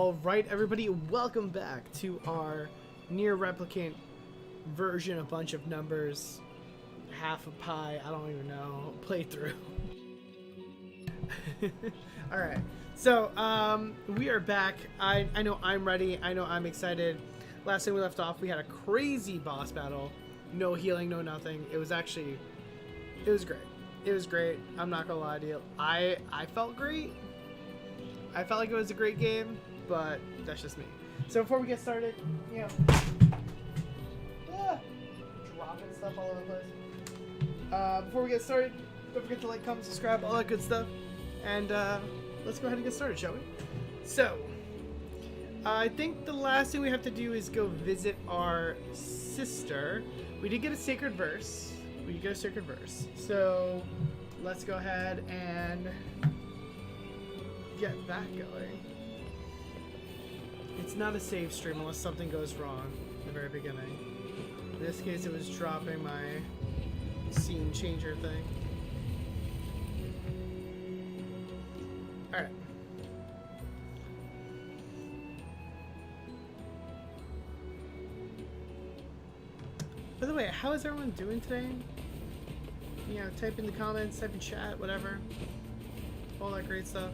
Alright everybody, welcome back to our Nier Replicant version, a bunch of numbers, half a pie, I don't even know, playthrough. Alright, so we are back. I know I'm ready, I know I'm excited. Last time we left off we had a crazy boss battle, no healing, no nothing. It was great. It was great, I'm not gonna lie to you. I felt great. I felt like it was a great game, but that's just me. So before we get started, you know, dropping stuff all over the place. Before we get started, don't forget to like, comment, subscribe, all that good stuff. And let's go ahead and get started, shall we? So, I think the last thing we have to do is go visit our sister. We did get a sacred verse. So, let's go ahead and get that going. It's not a save stream unless something goes wrong in the very beginning. In this case, it was dropping my scene changer thing. Alright. By the way, how is everyone doing today? You know, type in the comments, type in chat, whatever. All that great stuff.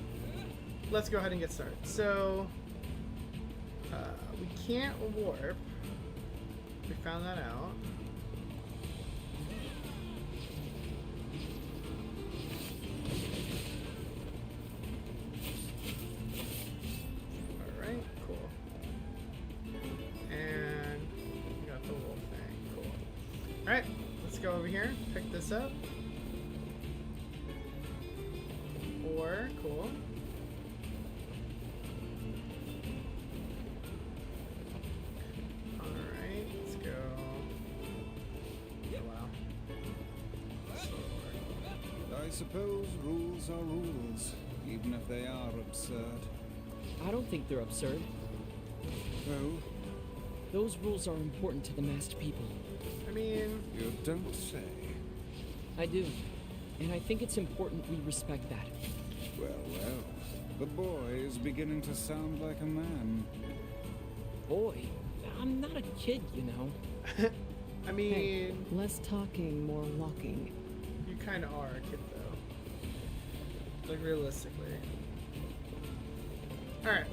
Let's go ahead and get started. So, we can't warp. We found that out. Alright, cool. And we got the wolf thing. Cool. Alright, let's go over here, pick this up. Cool. Alright, let's go. Wow. I suppose rules are rules, even if they are absurd. I don't think they're absurd. Oh? Those rules are important to the masked people. I mean... You don't say. I do. And I think it's important we respect that. Well, well. The boy is beginning to sound like a man. Boy, I'm not a kid, you know. I mean... Hey, less talking, more walking. You kind of are a kid, though. Like, realistically. Alright.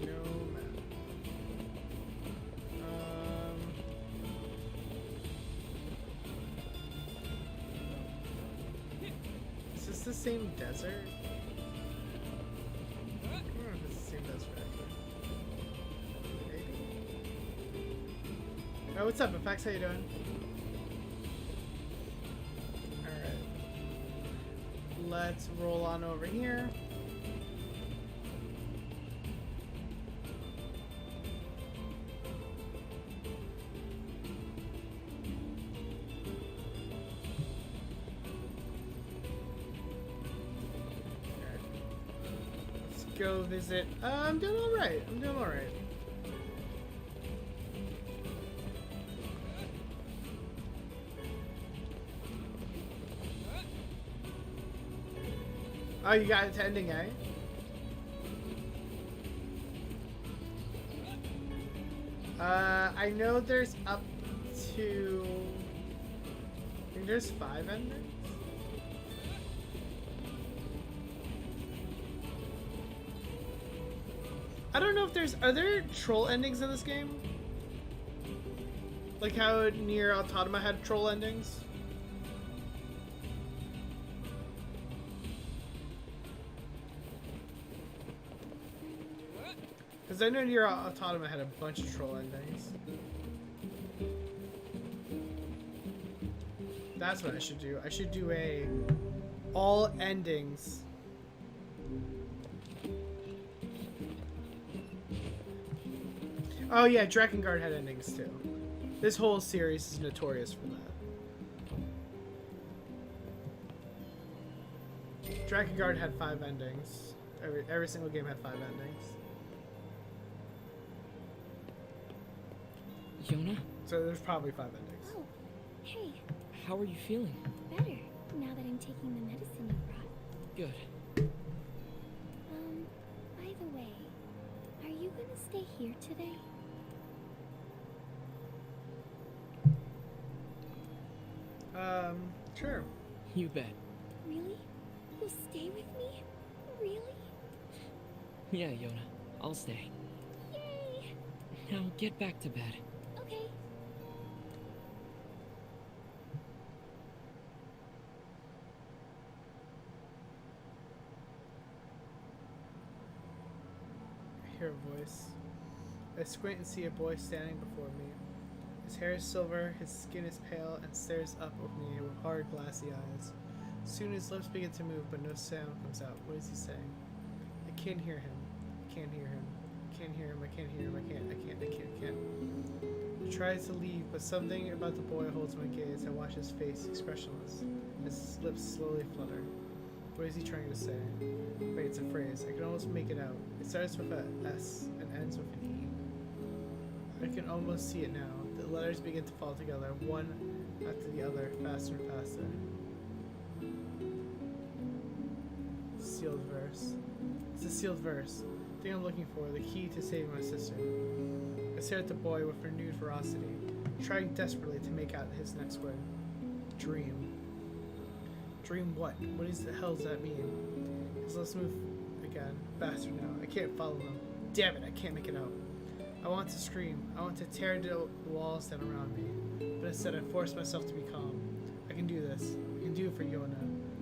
No map. Is this the same desert? I don't know if it's the same desert, actually. Maybe. Oh, what's up, Effects? How you doing? Alright. Let's roll on over here. Go visit. I'm doing alright. Oh, you got it to ending, eh? I know there's up to... I think there's 5 endings? I don't know if there's... Are there troll endings in this game? Like how Nier Automata had troll endings? Because I know Nier Automata had a bunch of troll endings. That's what I should do. I should do a... all endings... Oh yeah, Drakengard had endings too. This whole series is notorious for that. Drakengard had 5 endings. Every single game had 5 endings. Yona? So there's probably 5 endings. Oh, hey, How are you feeling? better. now that I'm taking the medicine you brought. Good. By the way, are you gonna stay here today? Sure. You bet. Really? You'll stay with me? Really? Yeah, Yona. I'll stay. Yay! Now get back to bed. Okay. I hear a voice. I squint and see a boy standing before me. His hair is silver, his skin is pale, and stares up at me with hard, glassy eyes. Soon his lips begin to move, but no sound comes out. What is he saying? I can't hear him. I can't hear him. I can't hear him. I can't hear him. I can't. He tries to leave, but something about the boy holds my gaze. I watch his face, expressionless. His lips slowly flutter. What is he trying to say? Wait, it's a phrase. I can almost make it out. It starts with a S and ends with an E. I can almost see it now. The letters begin to fall together, one after the other, faster and faster. Sealed verse. It's a sealed verse. The thing I'm looking for, the key to saving my sister. I stare at the boy with renewed ferocity, trying desperately to make out his next word. Dream. Dream what? What the hell does that mean? So let's move again. Faster now. I can't follow them. Damn it, I can't make it out. I want to scream. I want to tear the walls down around me. But instead I force myself to be calm. I can do this. I can do it for Yona.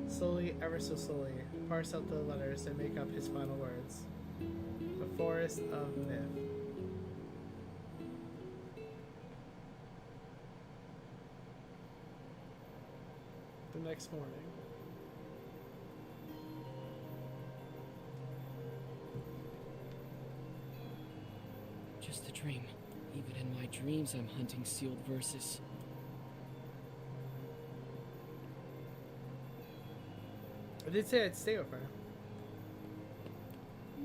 Slowly, ever so slowly, parse out the letters that make up his final words. The Forest of Myth. The next morning. Just a dream. Even in my dreams, I'm hunting sealed verses. I did say I'd stay with her.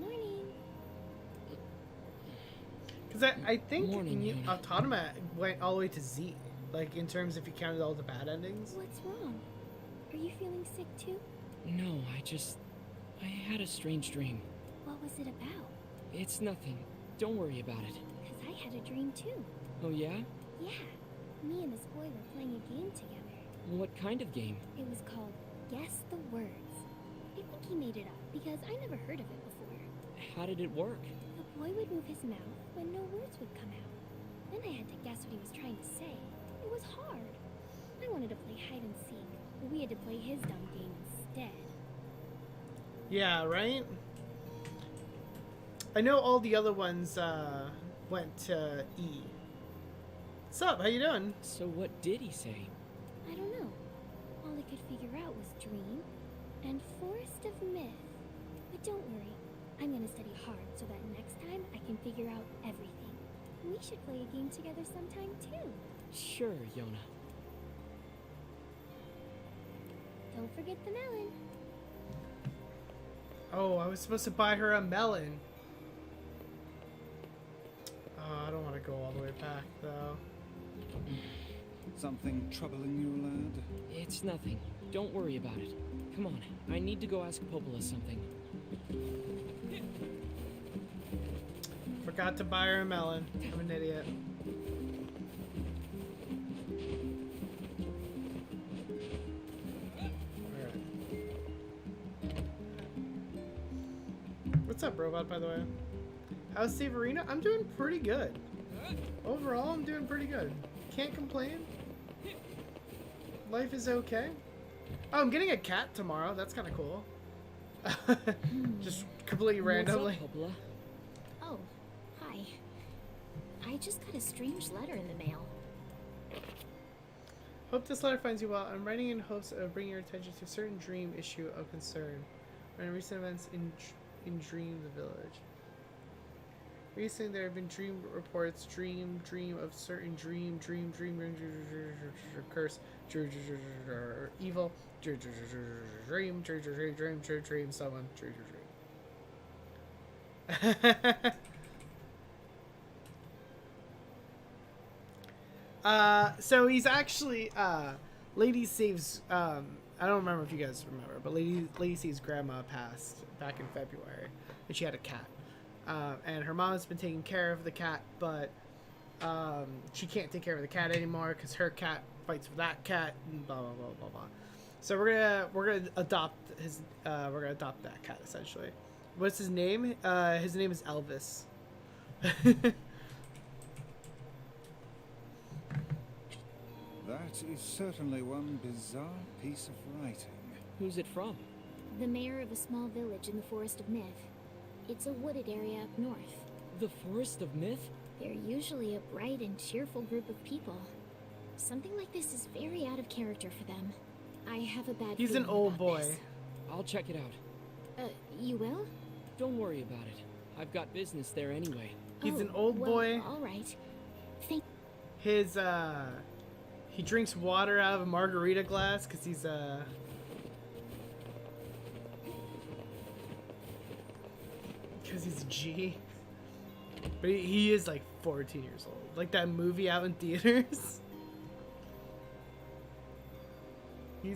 Morning. Because I think Morning, Nier Yona. Automata went all the way to Z. Like, in terms if you counted all the bad endings. What's wrong? Are you feeling sick too? No, I had a strange dream. What was it about? It's nothing. Don't worry about it. Because I had a dream too. Oh, yeah? Yeah. Me and this boy were playing a game together. What kind of game? It was called Guess the Words. I think he made it up because I never heard of it before. How did it work? The boy would move his mouth when no words would come out. Then I had to guess what he was trying to say. It was hard. I wanted to play hide and seek, but we had to play his dumb game instead. Yeah, right? I know all the other ones went to E. What's up? How you doing? So what did he say? I don't know. All I could figure out was dream and forest of myth. But don't worry, I'm gonna study hard so that next time I can figure out everything. We should play a game together sometime too. Sure, Yona. Don't forget the melon. Oh, I was supposed to buy her a melon. Oh, I don't want to go all the way back, though. Something troubling you, lad? It's nothing. Don't worry about it. Come on, I need to go ask Popola something. Forgot to buy her a melon. I'm an idiot. Alright. What's up, robot, by the way? How's Severina? I'm doing pretty good. Overall, I'm doing pretty good. Can't complain. Life is okay. Oh, I'm getting a cat tomorrow. That's kind of cool. Just completely randomly. What's up, Popola? Oh, hi. I just got a strange letter in the mail. Hope this letter finds you well. I'm writing in hopes of bringing your attention to a certain dream issue of concern and recent events in Dream the Village. Recently, there have been dream reports. Dream of certain dream, curse, evil, dream, someone, so he's actually, Lady saves, I don't remember if you guys remember, but Lady C's grandma passed back in February, and she had a cat. And her mom's been taking care of the cat, but she can't take care of the cat anymore because her cat fights with that cat, and blah blah blah blah blah. So we're gonna adopt that cat essentially. What's his name? His name is Elvis. That is certainly one bizarre piece of writing. Who's it from? The mayor of a small village in the Forest of Myth. It's a wooded area up north. The Forest of Myth? They're usually a bright and cheerful group of people. Something like this is very out of character for them. I have a bad He's an feeling old about boy. this. I'll check it out. You will? Don't worry about it. I've got business there anyway. He's an Oh, old well, boy. all right. Thank. His he drinks water out of a margarita glass because he's a G. But he is like 14 years old. Like that movie out in theaters. He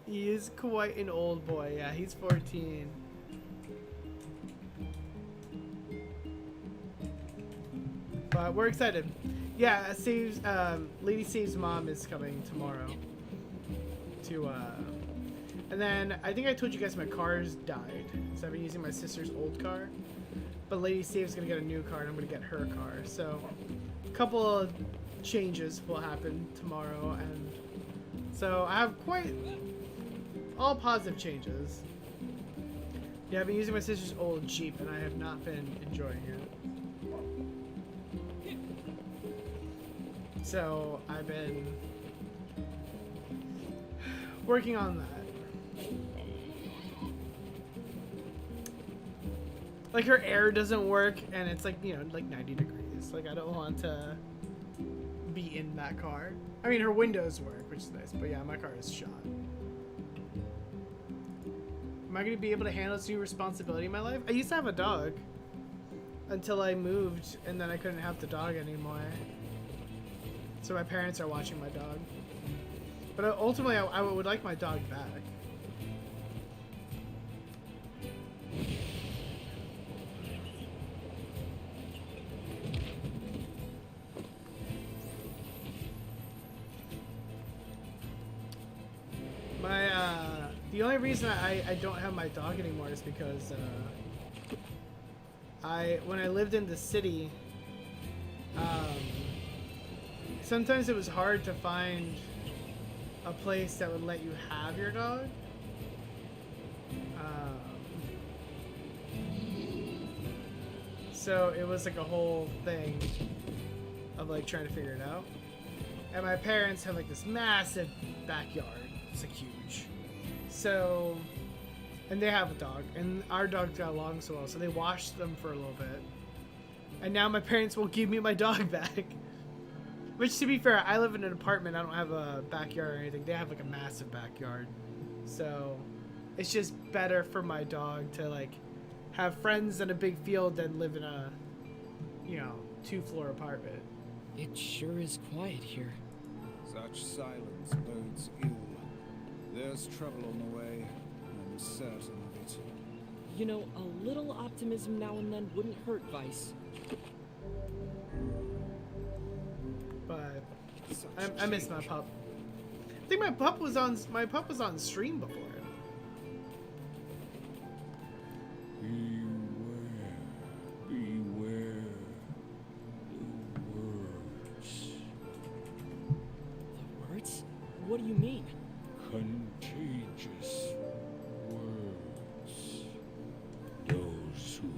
is quite an old boy. Yeah, he's 14. But we're excited. Yeah, Lady Save's mom is coming tomorrow. And then I think I told you guys my car's died. So I've been using my sister's old car. But Lady Save's gonna get a new car and I'm gonna get her car. So a couple of changes will happen tomorrow, and so I have quite all positive changes. Yeah, I've been using my sister's old Jeep and I have not been enjoying it. So I've been working on that. Like her air doesn't work and it's like, you know, like 90 degrees. Like I don't want to be in that car. I mean, her windows work, which is nice, but yeah, my car is shot. Am I going to be able to handle this new responsibility in my life? I used to have a dog until I moved, and then I couldn't have the dog anymore. So my parents are watching my dog. But ultimately, I would like my dog back. The only reason I don't have my dog anymore is because when I lived in the city, sometimes it was hard to find a place that would let you have your dog. So it was like a whole thing of like trying to figure it out. And my parents have like this massive backyard. It's like huge. So, and they have a dog, and our dogs got along so well, so they washed them for a little bit. And now my parents won't give me my dog back. Which, to be fair, I live in an apartment. I don't have a backyard or anything. They have like a massive backyard. So, it's just better for my dog to like have friends in a big field than live in a, you know, 2-floor apartment. It sure is quiet here. Such silence bodes ill. There's trouble on the way. I'm certain of it. You know, a little optimism now and then wouldn't hurt, Vice. But I miss my pup. I think my pup was on stream before. Beware the words. The words? What do you mean? Contagious words. Those who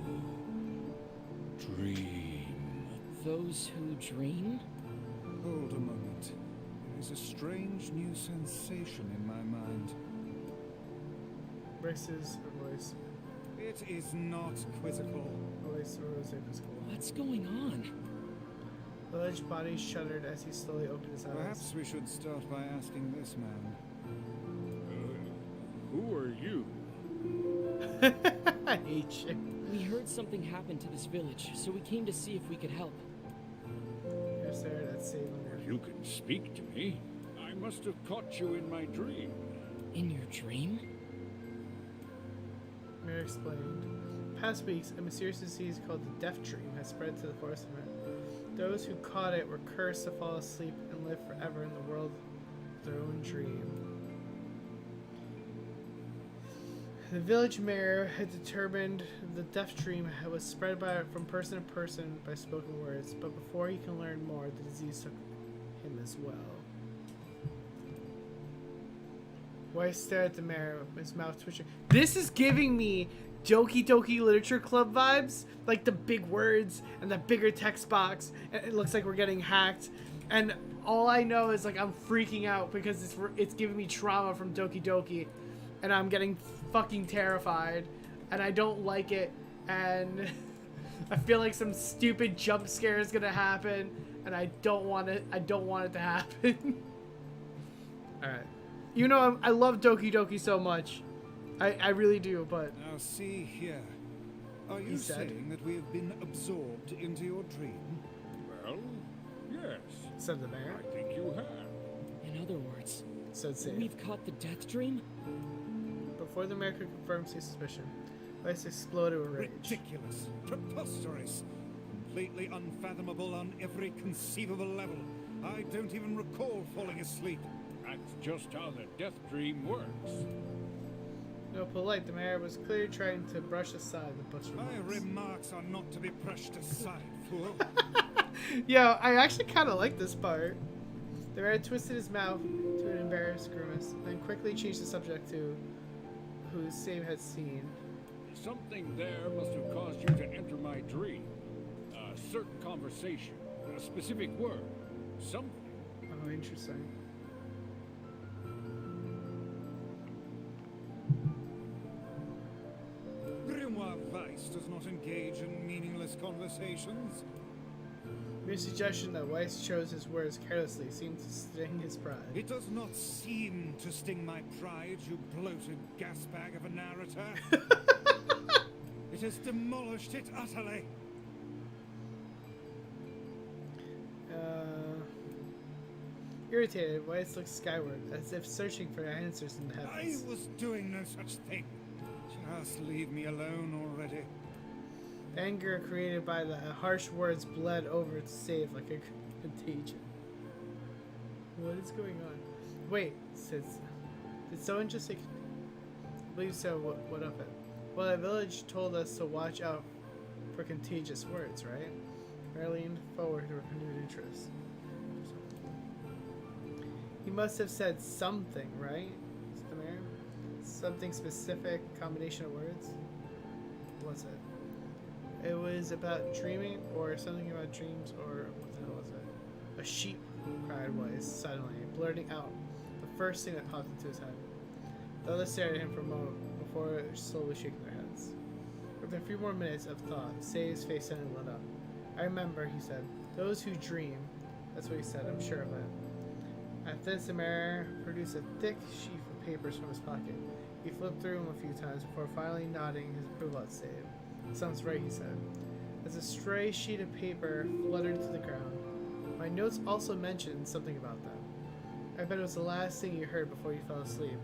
dream. Those who dream? Hold a moment. There is a strange new sensation in my mind. Versus a voice. It is not quizzical. Voice or was it physical? What's going on? The alleged body shuddered as he slowly opened his eyes. Perhaps we should start by asking this man. Who are you? I hate you. We heard something happened to this village, so we came to see if we could help. You're Sarah, that's saving her. You can speak to me. I'm must have caught you in my dream. In your dream? Mayor explained. Past weeks, a mysterious disease called the Death Dream has spread to the forest of men. Those who caught it were cursed to fall asleep and live forever in the world of their own dream. The village mayor had determined the Death Dream was spread from person to person by spoken words, but before he can learn more, the disease took him as well. Weiss stared at the mayor, his mouth twitching. This is giving me Doki Doki Literature Club vibes, like the big words and the bigger text box, and it looks like we're getting hacked. And all I know is like I'm freaking out because it's giving me trauma from Doki Doki, and I'm getting fucking terrified, and I don't like it, and I feel like some stupid jump scare is gonna happen, and I don't want it. I don't want it to happen. All right. You know, I love Doki Doki so much. I really do, but... Now see here. Are you said. saying that we have been absorbed into your dream? Well, yes. Said the mayor. I think you have. In other words, Said Save. we've caught the death dream? Before the mayor could confirm his suspicion, Weiss exploded with rage. Ridiculous. Preposterous. Completely unfathomable on every conceivable level. I don't even recall falling asleep. That's just how the death dream works. No, polite, the mayor was clearly trying to brush aside the butcher My remarks. remarks are not to be brushed aside, fool. Yeah, I actually kind of like this part. The mayor twisted his mouth to an embarrassed grimace, then quickly changed the subject to who Save had seen. Something there must have caused you to enter my dream. A certain conversation, a specific word, something. Oh, interesting. Grimoire Weiss does not engage in meaningless conversations. Your suggestion that Weiss chose his words carelessly seemed to sting his pride. It does not seem to sting my pride, you bloated gasbag of a narrator. It has demolished it utterly. Irritated, Weiss looked skyward, as if searching for answers in the I heavens. was doing no such thing. Just leave me alone already. The anger created by the harsh words bled over to Save like a contagion. What is going on? Wait, did someone just say... I believe so, what of it? Well, the village told us to watch out for contagious words, right? Mary leaned forward with renewed interest. He must have said something, right? Said the mayor. Something specific, combination of words? What was it? It was about dreaming, or something about dreams, or what the hell was it? A sheep, cried Weiss suddenly, blurting out the first thing that popped into his head. The others stared at him for a moment before slowly shaking their heads. After a few more minutes of thought, Save's face suddenly lit up. I remember, he said. Those who dream. That's what he said, I'm sure of it. At this, the mayor produced a thick sheaf of papers from his pocket. He flipped through them a few times before finally nodding his approval at Save. Sounds right, he said. As a stray sheet of paper fluttered to the ground. My notes also mentioned something about them. I bet it was the last thing you heard before you fell asleep.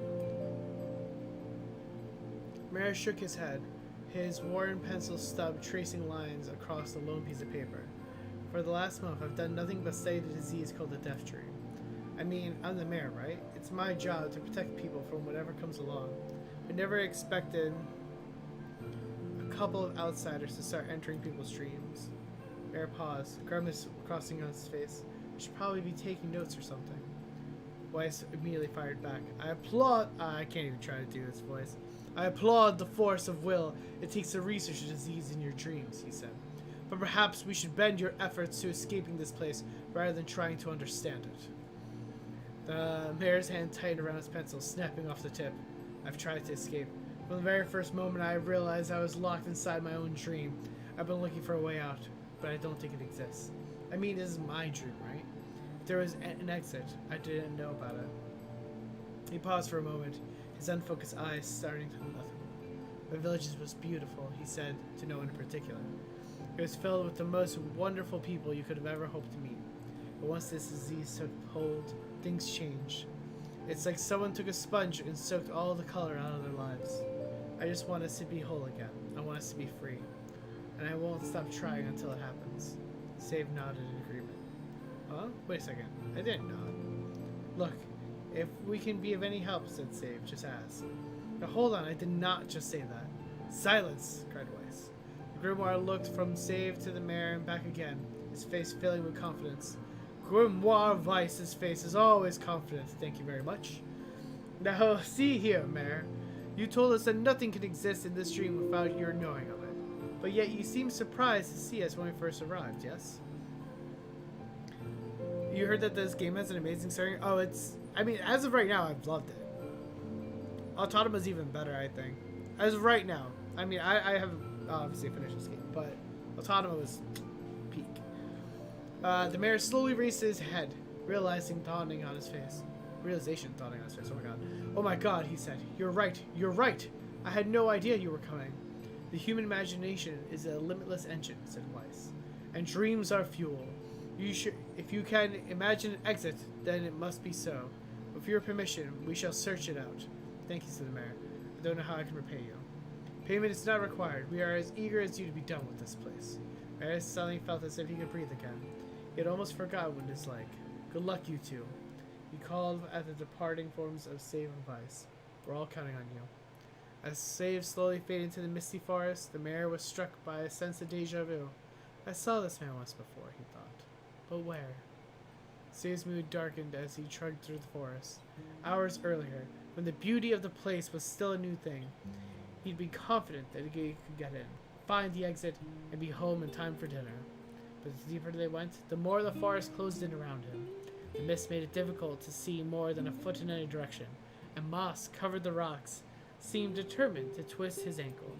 Mayor shook his head, his worn pencil stub tracing lines across the lone piece of paper. For the last month, I've done nothing but study the disease called the Death Dream. I mean, I'm the mayor, right? It's my job to protect people from whatever comes along. I never expected a couple of outsiders to start entering people's dreams. Mayor paused, a grimace crossing on his face. I should probably be taking notes or something. Weiss immediately fired back. I applaud... I can't even try to do this voice. I applaud the force of will it takes to research a disease in your dreams, he said. But perhaps we should bend your efforts to escaping this place rather than trying to understand it. The mayor's hand tightened around his pencil, snapping off the tip. I've tried to escape. From the very first moment I realized I was locked inside my own dream. I've been looking for a way out, but I don't think it exists. I mean, this is my dream, right? If there was an exit, I didn't know about it. He paused for a moment, his unfocused eyes starting to nothing. The village was beautiful, he said, to no one in particular. It was filled with the most wonderful people you could have ever hoped to meet. But once this disease took hold, things changed. It's like someone took a sponge and soaked all the color out of their lives. I just want us to be whole again. I want us to be free. And I won't stop trying until it happens. Save nodded in agreement. Huh? Wait a second. I didn't nod. Look, if we can be of any help, said Save, just ask. Now hold on, I did not just say that. Silence, cried Weiss. The Grimoire looked from Save to the mayor and back again, his face filling with confidence. Grimoire Weiss's face is always confident, thank you very much. Now, see here, Mayor. You told us that nothing can exist in this dream without your knowing of it. But yet you seemed surprised to see us when we first arrived, yes? You heard that this game has an amazing story? Oh, I mean, as of right now, I've loved it. Automa's even better, I think. As of right now. I mean, I haven't obviously finished this game, but Automa was peak. The mayor slowly raised his head, realization dawning on his face. Oh my god. Oh my god, he said. You're right. You're right. I had no idea you were coming. The human imagination is a limitless engine, said Weiss. And dreams are fuel. If you can imagine an exit, then it must be so. With your permission, we shall search it out. Thank you, said the mayor. I don't know how I can repay you. Payment is not required. We are as eager as you to be done with this place. Mayor suddenly felt as if he could breathe again. He had almost forgotten what it is like. Good luck, you two. He called at the departing forms of Save and Vice. We're all counting on you. As Save slowly faded into the misty forest, the mayor was struck by a sense of deja vu. I saw this man once before, he thought. But where? Save's mood darkened as he trudged through the forest. Hours earlier, when the beauty of the place was still a new thing, he'd be confident that he could get in, find the exit, and be home in time for dinner. But the deeper they went, the more the forest closed in around him. The mist made it difficult to see more than a foot in any direction, and moss covered the rocks, seemed determined to twist his ankle.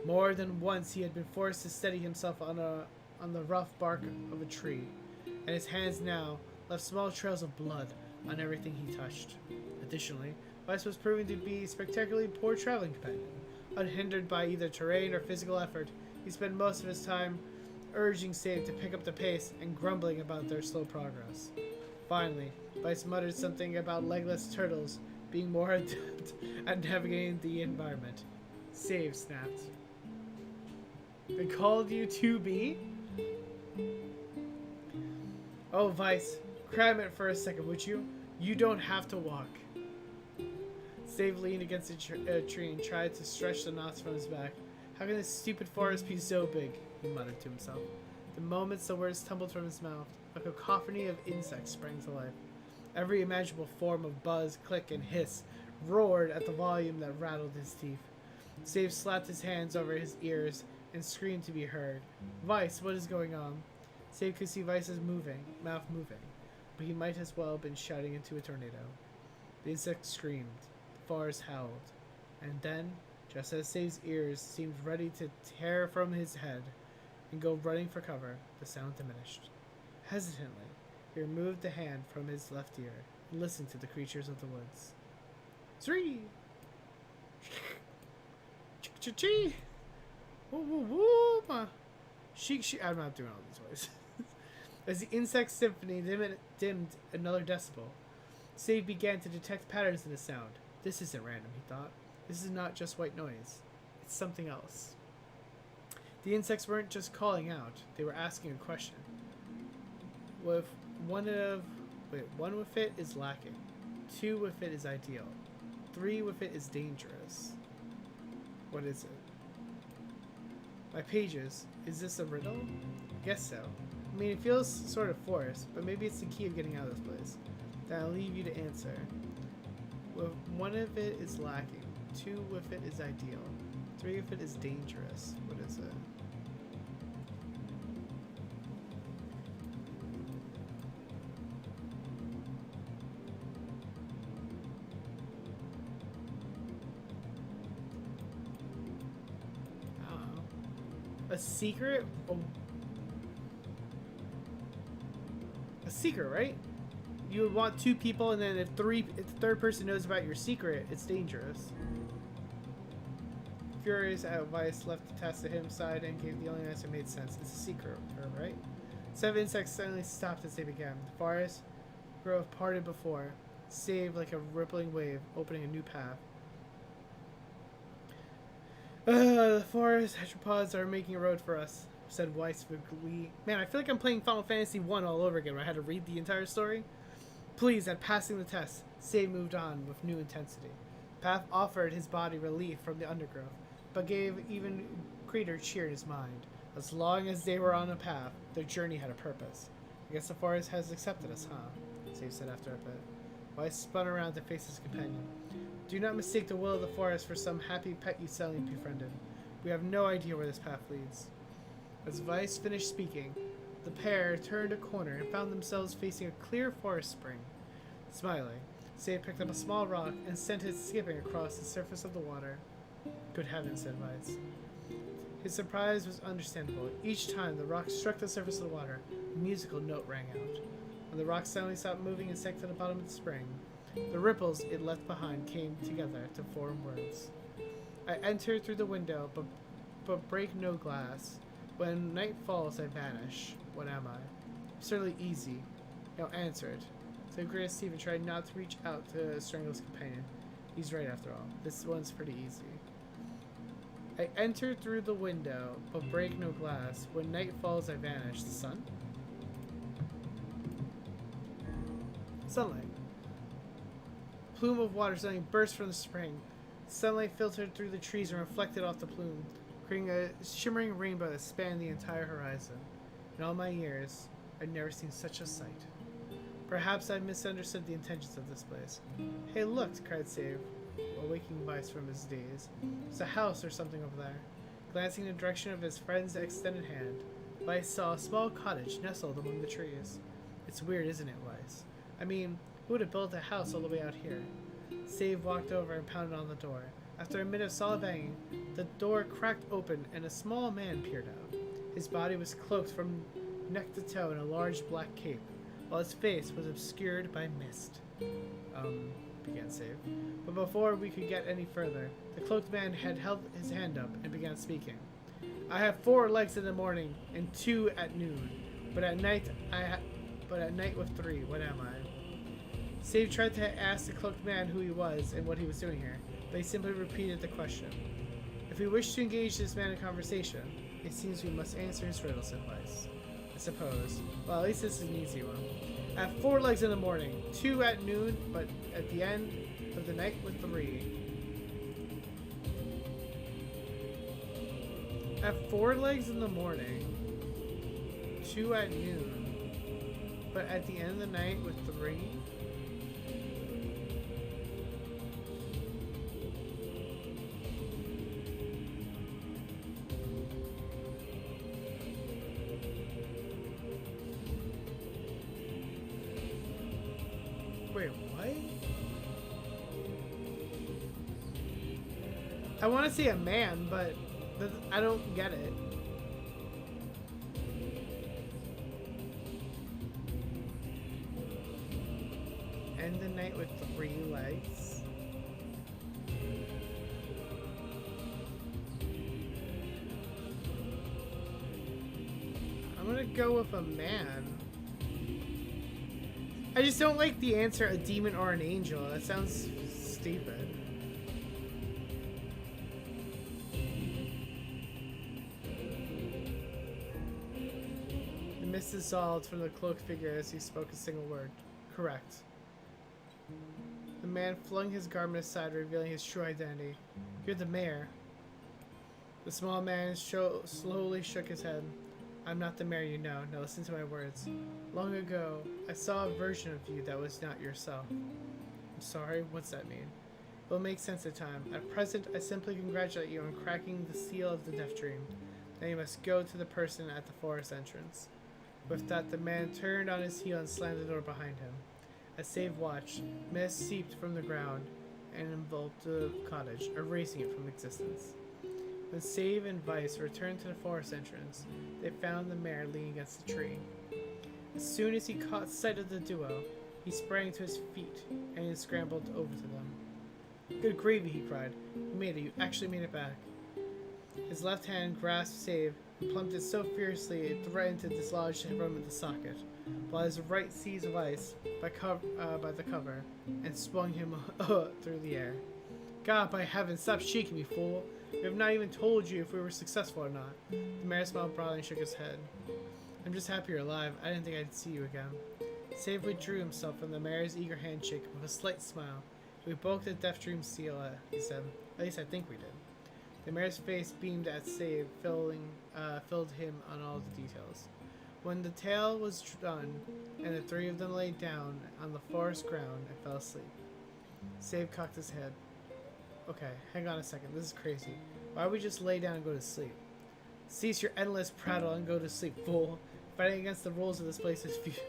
More than once he had been forced to steady himself on the rough bark of a tree, and his hands now left small trails of blood on everything he touched. Additionally, Weiss was proving to be a spectacularly poor traveling companion. Unhindered by either terrain or physical effort, he spent most of his time urging Save to pick up the pace and grumbling about their slow progress. Finally, Weiss muttered something about legless turtles being more adept at navigating the environment. Save snapped. They called you 2B? Oh, Weiss, cram it for a second, would you? You don't have to walk. Save leaned against a tree and tried to stretch the knots from his back. How can this stupid forest be so big? He muttered to himself. The moments the words tumbled from his mouth, a cacophony of insects sprang to life. Every imaginable form of buzz, click, and hiss roared at the volume that rattled his teeth. Save slapped his hands over his ears and screamed to be heard. Weiss, what is going on? Save could see Weiss's mouth moving, but he might as well have been shouting into a tornado. The insect screamed, the forest howled, and then, just as Save's ears seemed ready to tear from his head and go running for cover, the sound diminished. Hesitantly, he removed the hand from his left ear and listened to the creatures of the woods. Three! Ch-ch-chee! Woo-woo-woo! I'm not doing all these voices. As the insect symphony dimmed another decibel, Save began to detect patterns in the sound. This isn't random, he thought. This is not just white noise. It's something else. The insects weren't just calling out, they were asking a question. One with it is lacking. 2 with it is ideal. 3 with it is dangerous. What is it? My pages. Is this a riddle? I guess so. I mean, it feels sort of forced, but maybe it's the key of getting out of this place. Then I'll leave you to answer. One of it is lacking. 2 with it is ideal. 3 with it is dangerous. What is it? I don't know. A secret? A secret, right? You would want 2 people, and then if the third person knows about your secret, it's dangerous. Furious at Weiss left the task to him side and gave the only answer made sense. It's a secret, right? Seven insects suddenly stopped as they began. The forest grove parted before, save like a rippling wave, opening a new path. The forest hydropods are making a road for us, said Weiss with glee. Man, I feel like I'm playing Final Fantasy 1 all over again where I had to read the entire story. Pleased at passing the test, Save moved on with new intensity. Path offered his body relief from the undergrowth, but gave even greater cheer in his mind. As long as they were on a path, their journey had a purpose. I guess the forest has accepted us, huh? Save said after a bit. Weiss spun around to face his companion. Do not mistake the will of the forest for some happy pet you suddenly befriended. We have no idea where this path leads. As Weiss finished speaking, the pair turned a corner and found themselves facing a clear forest spring. Smiling, Save picked up a small rock and sent it skipping across the surface of the water. Good heavens, said Weiss. His surprise was understandable. Each time the rock struck the surface of the water, a musical note rang out. When the rock suddenly stopped moving and sank to the bottom of the spring, the ripples it left behind came together to form words. I entered through the window, but break no glass. When night falls, I vanish. What am I? Absurdly easy. Now answer it. So Great Stephen tried not to reach out to strangle his companion. He's right after all. This one's pretty easy. I entered through the window, but break no glass. When night falls, I vanish. The sun? Sunlight. A plume of water suddenly burst from the spring. Sunlight filtered through the trees and reflected off the plume, creating a shimmering rainbow that spanned the entire horizon. In all my years, I'd never seen such a sight. Perhaps I misunderstood the intentions of this place. Hey, look, cried Save, awaking Weiss from his daze. There's a house or something over there. Glancing in the direction of his friend's extended hand, Weiss saw a small cottage nestled among the trees. It's weird, isn't it, Weiss? I mean, who would have built a house all the way out here? Save walked over and pounded on the door. After a minute of solid banging, the door cracked open and a small man peered out. His body was cloaked from neck to toe in a large black cape, while his face was obscured by mist. Began Save. But before we could get any further, the cloaked man had held his hand up and began speaking. I have 4 legs in the morning and 2 at noon, but at night with 3. What am I? Save tried to ask the cloaked man who he was and what he was doing here, but he simply repeated the question. If we wish to engage this man in conversation, it seems we must answer his riddle, said Weiss. I suppose. Well, at least this is an easy one. I have 4 legs in the morning, 2 at noon, but at the end of the night with 3. I have 4 legs in the morning, 2 at noon, but at the end of the night with 3. Wait, what? I want to say a man, but I don't get it. End the night with 3 legs. I'm gonna go with a man. I just don't like the answer a demon or an angel. That sounds stupid. The mist dissolved from the cloaked figure as he spoke a single word. Correct. The man flung his garment aside, revealing his true identity. You're the mayor. The small man slowly shook his head. I'm not the mayor you know. Now listen to my words. Long ago, I saw a version of you that was not yourself. I'm sorry, what's that mean? It will make sense in time. At present, I simply congratulate you on cracking the seal of the Death Dream. Now you must go to the person at the forest entrance. With that, the man turned on his heel and slammed the door behind him. As Save watched, mist seeped from the ground and enveloped the cottage, erasing it from existence. When Save and Weiss returned to the forest entrance, they found the mayor leaning against the tree. As soon as he caught sight of the duo, he sprang to his feet and scrambled over to them. Good gravy, he cried. You made it. You actually made it back. His left hand grasped Save plumped it so fiercely it threatened to dislodge him from the socket, while his right seized Weiss by the cover and swung him through the air. God, by heaven, stop shaking me, fool! We have not even told you if we were successful or not. The mayor smiled broadly and shook his head. I'm just happy you're alive. I didn't think I'd see you again. Save withdrew himself from the mayor's eager handshake with a slight smile. We broke the Death Dream seal, he said. At least I think we did. The mayor's face beamed at Save, filled him on all the details. When the tale was done, and the three of them lay down on the forest ground and fell asleep, Save cocked his head. Okay, hang on a second. This is crazy. Why don't we just lay down and go to sleep? Cease your endless prattle and go to sleep, fool. Fighting against the rules of this place is futile.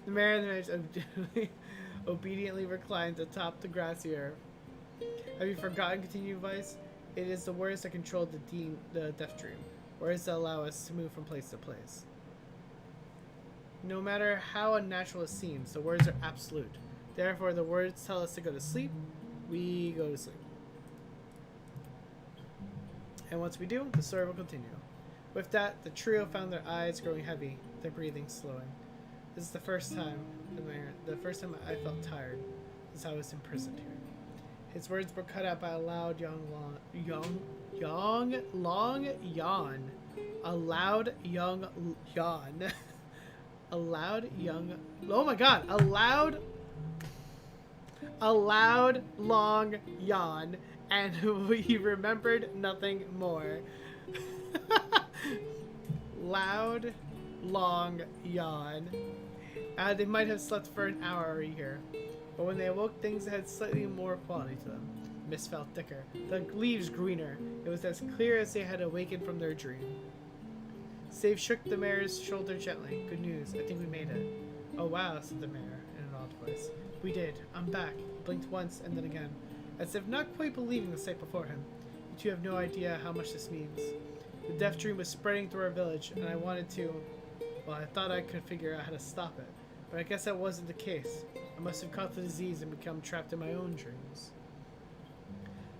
The mayor and the mayor obediently reclined atop the grassy earth. Have you forgotten, continued Weiss? It is the words that control the Death Dream. Words that allow us to move from place to place. No matter how unnatural it seems, the words are absolute. Therefore, the words tell us to go to sleep. We go to sleep. And once we do, the story will continue. With that, the trio found their eyes growing heavy, their breathing slowing. This is the first time I felt tired, as I was imprisoned here. His words were cut out by a loud long yawn. A loud young yawn. A loud young. Oh my god! A loud long yawn, and we remembered nothing more. Loud long yawn. They might have slept for an hour or a year, but when they awoke, things had slightly more quality to them. The mist felt thicker, the leaves greener. It was as clear as they had awakened from their dream. Save shook the mayor's shoulder gently. Good news, I think we made it. Oh wow, said the mayor in an odd voice. We did. I'm back. He blinked once and then again, as if not quite believing the sight before him. You two have no idea how much this means. The Death Dream was spreading through our village, and I wanted to... Well, I thought I could figure out how to stop it, but I guess that wasn't the case. I must have caught the disease and become trapped in my own dreams.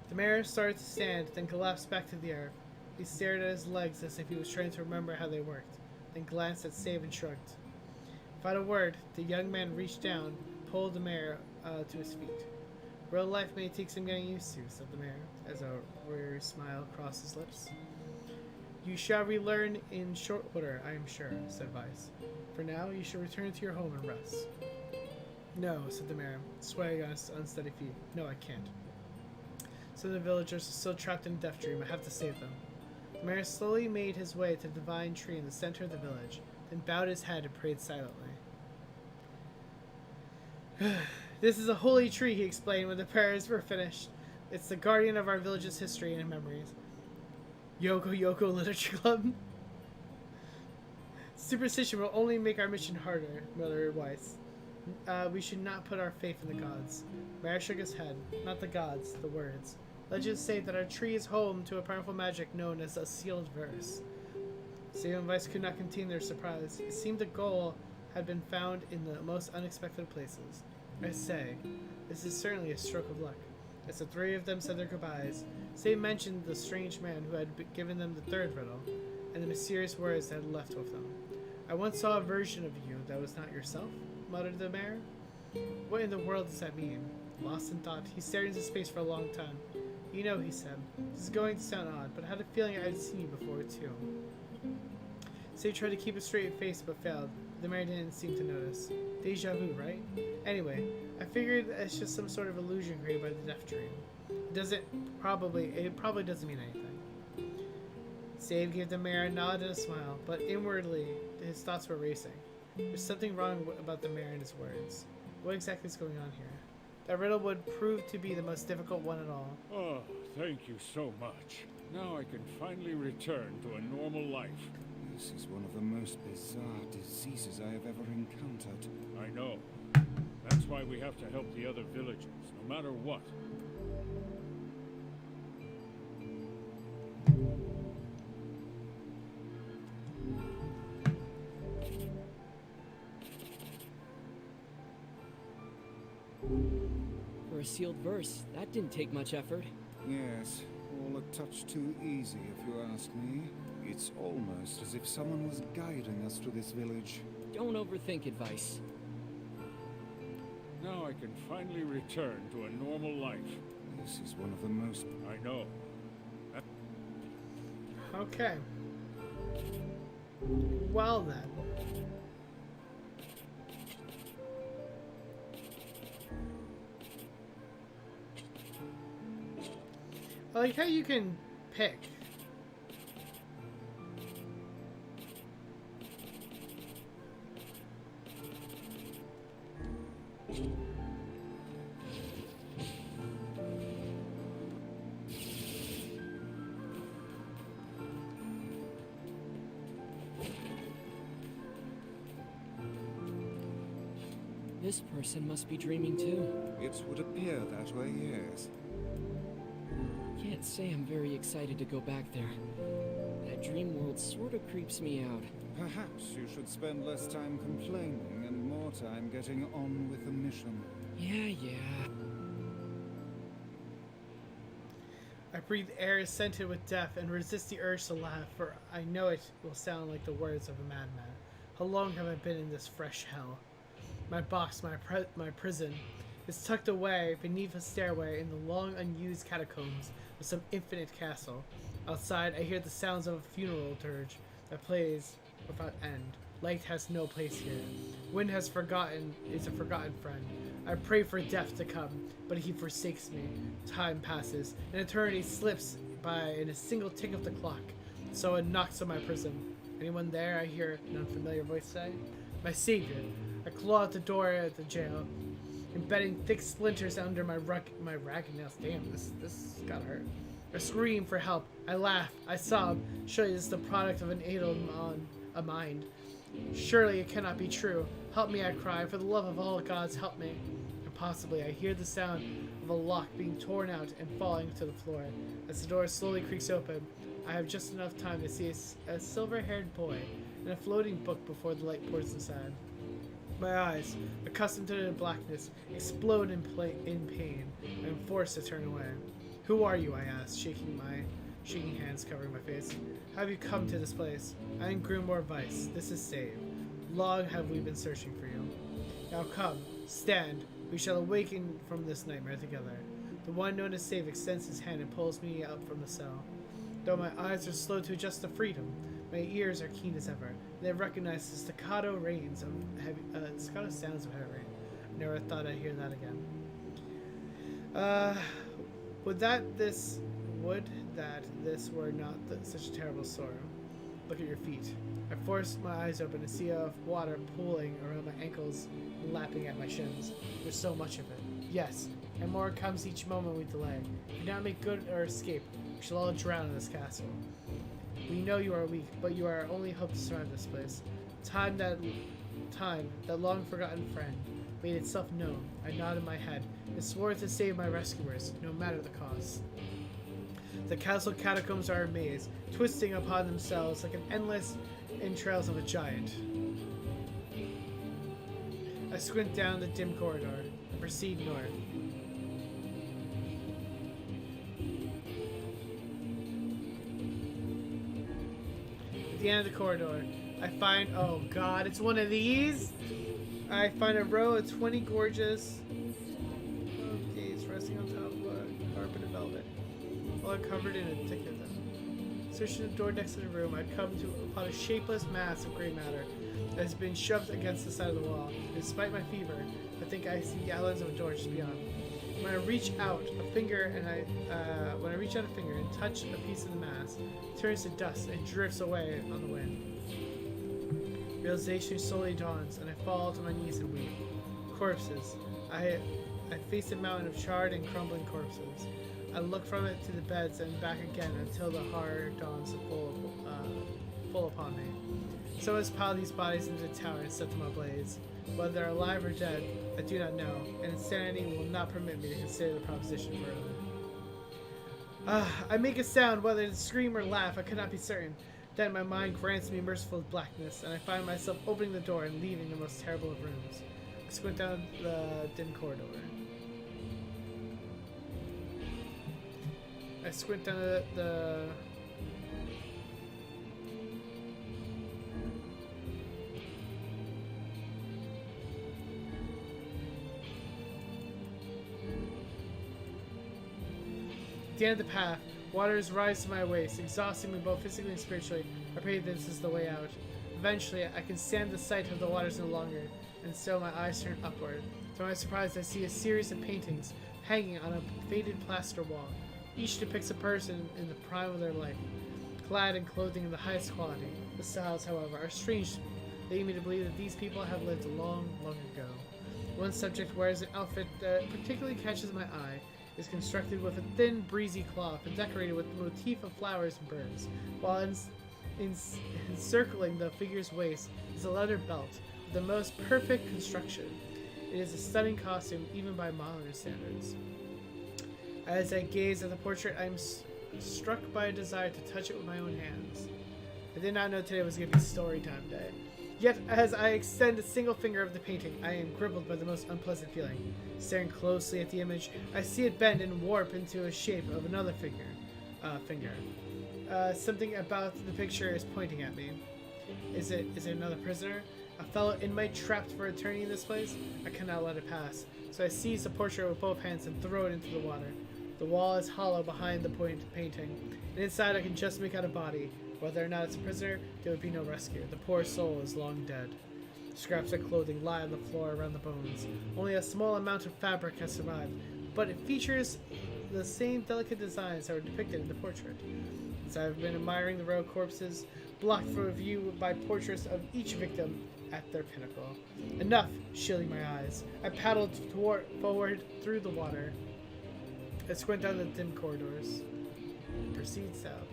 The mayor started to stand, then collapsed back to the earth. He stared at his legs as if he was trying to remember how they worked, then glanced at Save and shrugged. Without a word, the young man reached down, pulled the mayor to his feet. Real life may take some getting used to, said the mayor, as a weary smile crossed his lips. You shall relearn in short order, I am sure, said Weiss. For now, you should return to your home and rest. No, said the mayor, swaying on his unsteady feet. No, I can't. Some of the villagers are still trapped in a Death Dream. I have to save them. The mayor slowly made his way to the divine tree in the center of the village, then bowed his head and prayed silently. This is a holy tree, he explained when the prayers were finished. It's the guardian of our village's history and memories. Yoko Yoko Literature Club. Superstition will only make our mission harder, muttered Weiss. We should not put our faith in the gods. Mayor shook his head. Not the gods, the words. Legends say that our tree is home to a powerful magic known as a sealed verse. Save and Weiss could not contain their surprise. It seemed the goal had been found in the most unexpected places. I say, this is certainly a stroke of luck. As the three of them said their goodbyes, Save mentioned the strange man who had given them the third riddle, and the mysterious words that had left with them. I once saw a version of you that was not yourself, muttered the mayor. What in the world does that mean? Lost in thought, he stared into space for a long time. You know, he said, this is going to sound odd, but I had a feeling I had seen you before, too. Save tried to keep a straight face, but failed. The mayor didn't seem to notice. Deja vu, right? Anyway, I figured it's just some sort of illusion created by the Death Dream. It probably doesn't mean anything. Save gave the mayor a nod and a smile, but inwardly, his thoughts were racing. There's something wrong about the mayor and his words. What exactly is going on here? That riddle would prove to be the most difficult one at all. Oh, thank you so much. Now I can finally return to a normal life. This is one of the most bizarre diseases I have ever encountered. I know. That's why we have to help the other villagers, no matter what. For a sealed verse, that didn't take much effort. Yes, all a touch too easy, if you ask me. It's almost as if someone was guiding us to this village. Don't overthink advice. Now I can finally return to a normal life. This is one of the most... I know. Okay. Well then. I like how you can pick. This person must be dreaming too. It would appear that way, yes. Can't say I'm very excited to go back there. That dream world sort of creeps me out. Perhaps you should spend less time complaining and more time getting on with the mission. Yeah. I breathe air scented with death and resist the urge to laugh, for I know it will sound like the words of a madman. How long have I been in this fresh hell? My box, my prison, is tucked away beneath a stairway in the long unused catacombs of some infinite castle. Outside, I hear the sounds of a funeral dirge that plays without end. Light has no place here. Wind is a forgotten friend. I pray for death to come, but he forsakes me. Time passes, and eternity slips by in a single tick of the clock. So it knocks on my prison. Anyone there? I hear an unfamiliar voice say. My savior. I claw at the door at the jail, embedding thick splinters under my ragged nails. Damn, this gotta hurt. I scream for help. I laugh. I sob. Surely this is the product of an idle mind. Surely it cannot be true. Help me, I cry. For the love of all gods, help me. And possibly I hear the sound of a lock being torn out and falling to the floor. As the door slowly creaks open, I have just enough time to see a silver-haired boy and a floating book before the light pours inside. My eyes, accustomed to the blackness, explode in pain. I am forced to turn away. Who are you? I ask, shaking hands covering my face. How have you come to this place? I am Grimoire Weiss. This is Save. Long have we been searching for you. Now come, stand. We shall awaken from this nightmare together. The one known as Save extends his hand and pulls me up from the cell. Though my eyes are slow to adjust to freedom, my ears are keen as ever. They recognize the staccato staccato sounds of heavy rain. I never thought I'd hear that again. Would that this were not such a terrible sorrow. Look at your feet. I force my eyes open to see a water pooling around my ankles and lapping at my shins. There's so much of it. Yes, and more comes each moment we delay. We do not make good or escape. We shall all drown in this castle. We know you are weak, but you are our only hope to survive this place. Time, that long forgotten friend, made itself known. I nodded my head and swore to save my rescuers, no matter the cost. The castle catacombs are a maze, twisting upon themselves like an endless entrails of a giant. I squint down the dim corridor and proceed north. At the end of the corridor, I find, oh god, it's one of these! I find a row of 20 gorgeous gates resting on top of a carpet of velvet, all covered in a thick of them. Searching the door next to the room, I come upon a shapeless mass of gray matter that has been shoved against the side of the wall. Despite my fever, I think I see the outlines of a door just beyond. When I reach out a finger and touch a piece of the mass, it turns to dust and drifts away on the wind. Realization slowly dawns, and I fall to my knees and weep. Corpses. I face a mountain of charred and crumbling corpses. I look from it to the beds and back again until the horror dawns full upon me. So has piled these bodies into the tower and set them ablaze. Whether they're alive or dead, I do not know, and insanity will not permit me to consider the proposition further. I make a sound, whether to scream or laugh, I cannot be certain. Then my mind grants me merciful blackness, and I find myself opening the door and leaving the most terrible of rooms. I squint down the dim corridor. I squint down the At the end of the path, waters rise to my waist, exhausting me both physically and spiritually. I pray this is the way out. Eventually, I can stand the sight of the waters no longer, and so my eyes turn upward. To my surprise, I see a series of paintings hanging on a faded plaster wall. Each depicts a person in the prime of their life, clad in clothing of the highest quality. The styles, however, are strange to me, leading me to believe that these people have lived long, long ago. One subject wears an outfit that particularly catches my eye. Is constructed with a thin, breezy cloth and decorated with a motif of flowers and birds, while encircling the figure's waist is a leather belt with the most perfect construction. It is a stunning costume, even by modern standards. As I gaze at the portrait, I am struck by a desire to touch it with my own hands. I did not know today was going to be story time day. Yet, as I extend a single finger of the painting, I am crippled by the most unpleasant feeling. Staring closely at the image, I see it bend and warp into a shape of another finger. Something about the picture is pointing at me. Is it another prisoner? A fellow inmate trapped for eternity in this place? I cannot let it pass, so I seize the portrait with both hands and throw it into the water. The wall is hollow behind the painting, and inside I can just make out a body. Whether or not it's a prisoner, there would be no rescue. The poor soul is long dead. Scraps of clothing lie on the floor around the bones. Only a small amount of fabric has survived, but it features the same delicate designs that were depicted in the portrait. As I've been admiring the row of corpses, blocked from view by portraits of each victim at their pinnacle. Enough, shielding my eyes. I paddled forward through the water. I squint down the dim corridors. Proceed south.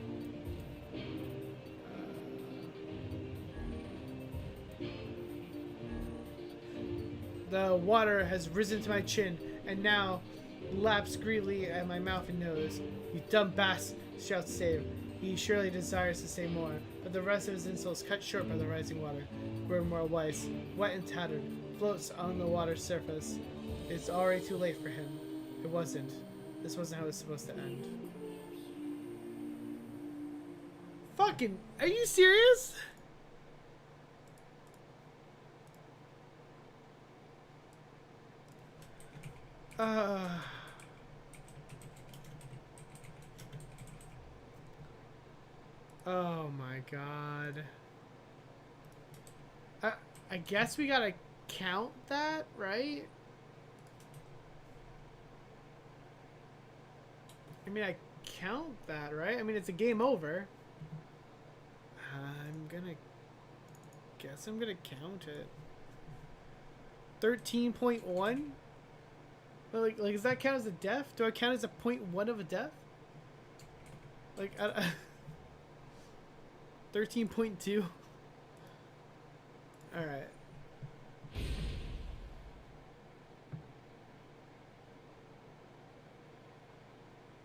The water has risen to my chin and now laps greedily at my mouth and nose. You dumb bastard, shouts Save. He surely desires to say more, but the rest of his insults cut short by the rising water. Grimwell Weiss, wet and tattered, floats on the water's surface. It's already too late for him. It wasn't. This wasn't how it was supposed to end. Fucking, are you serious? Oh my god. I guess we gotta count that, right? I mean, I count that, right? I mean, it's a game over. I'm gonna count it. 13.1? Like, does that count as a death? Do I count as a 0.1 of a death? Like, 13.2? Alright.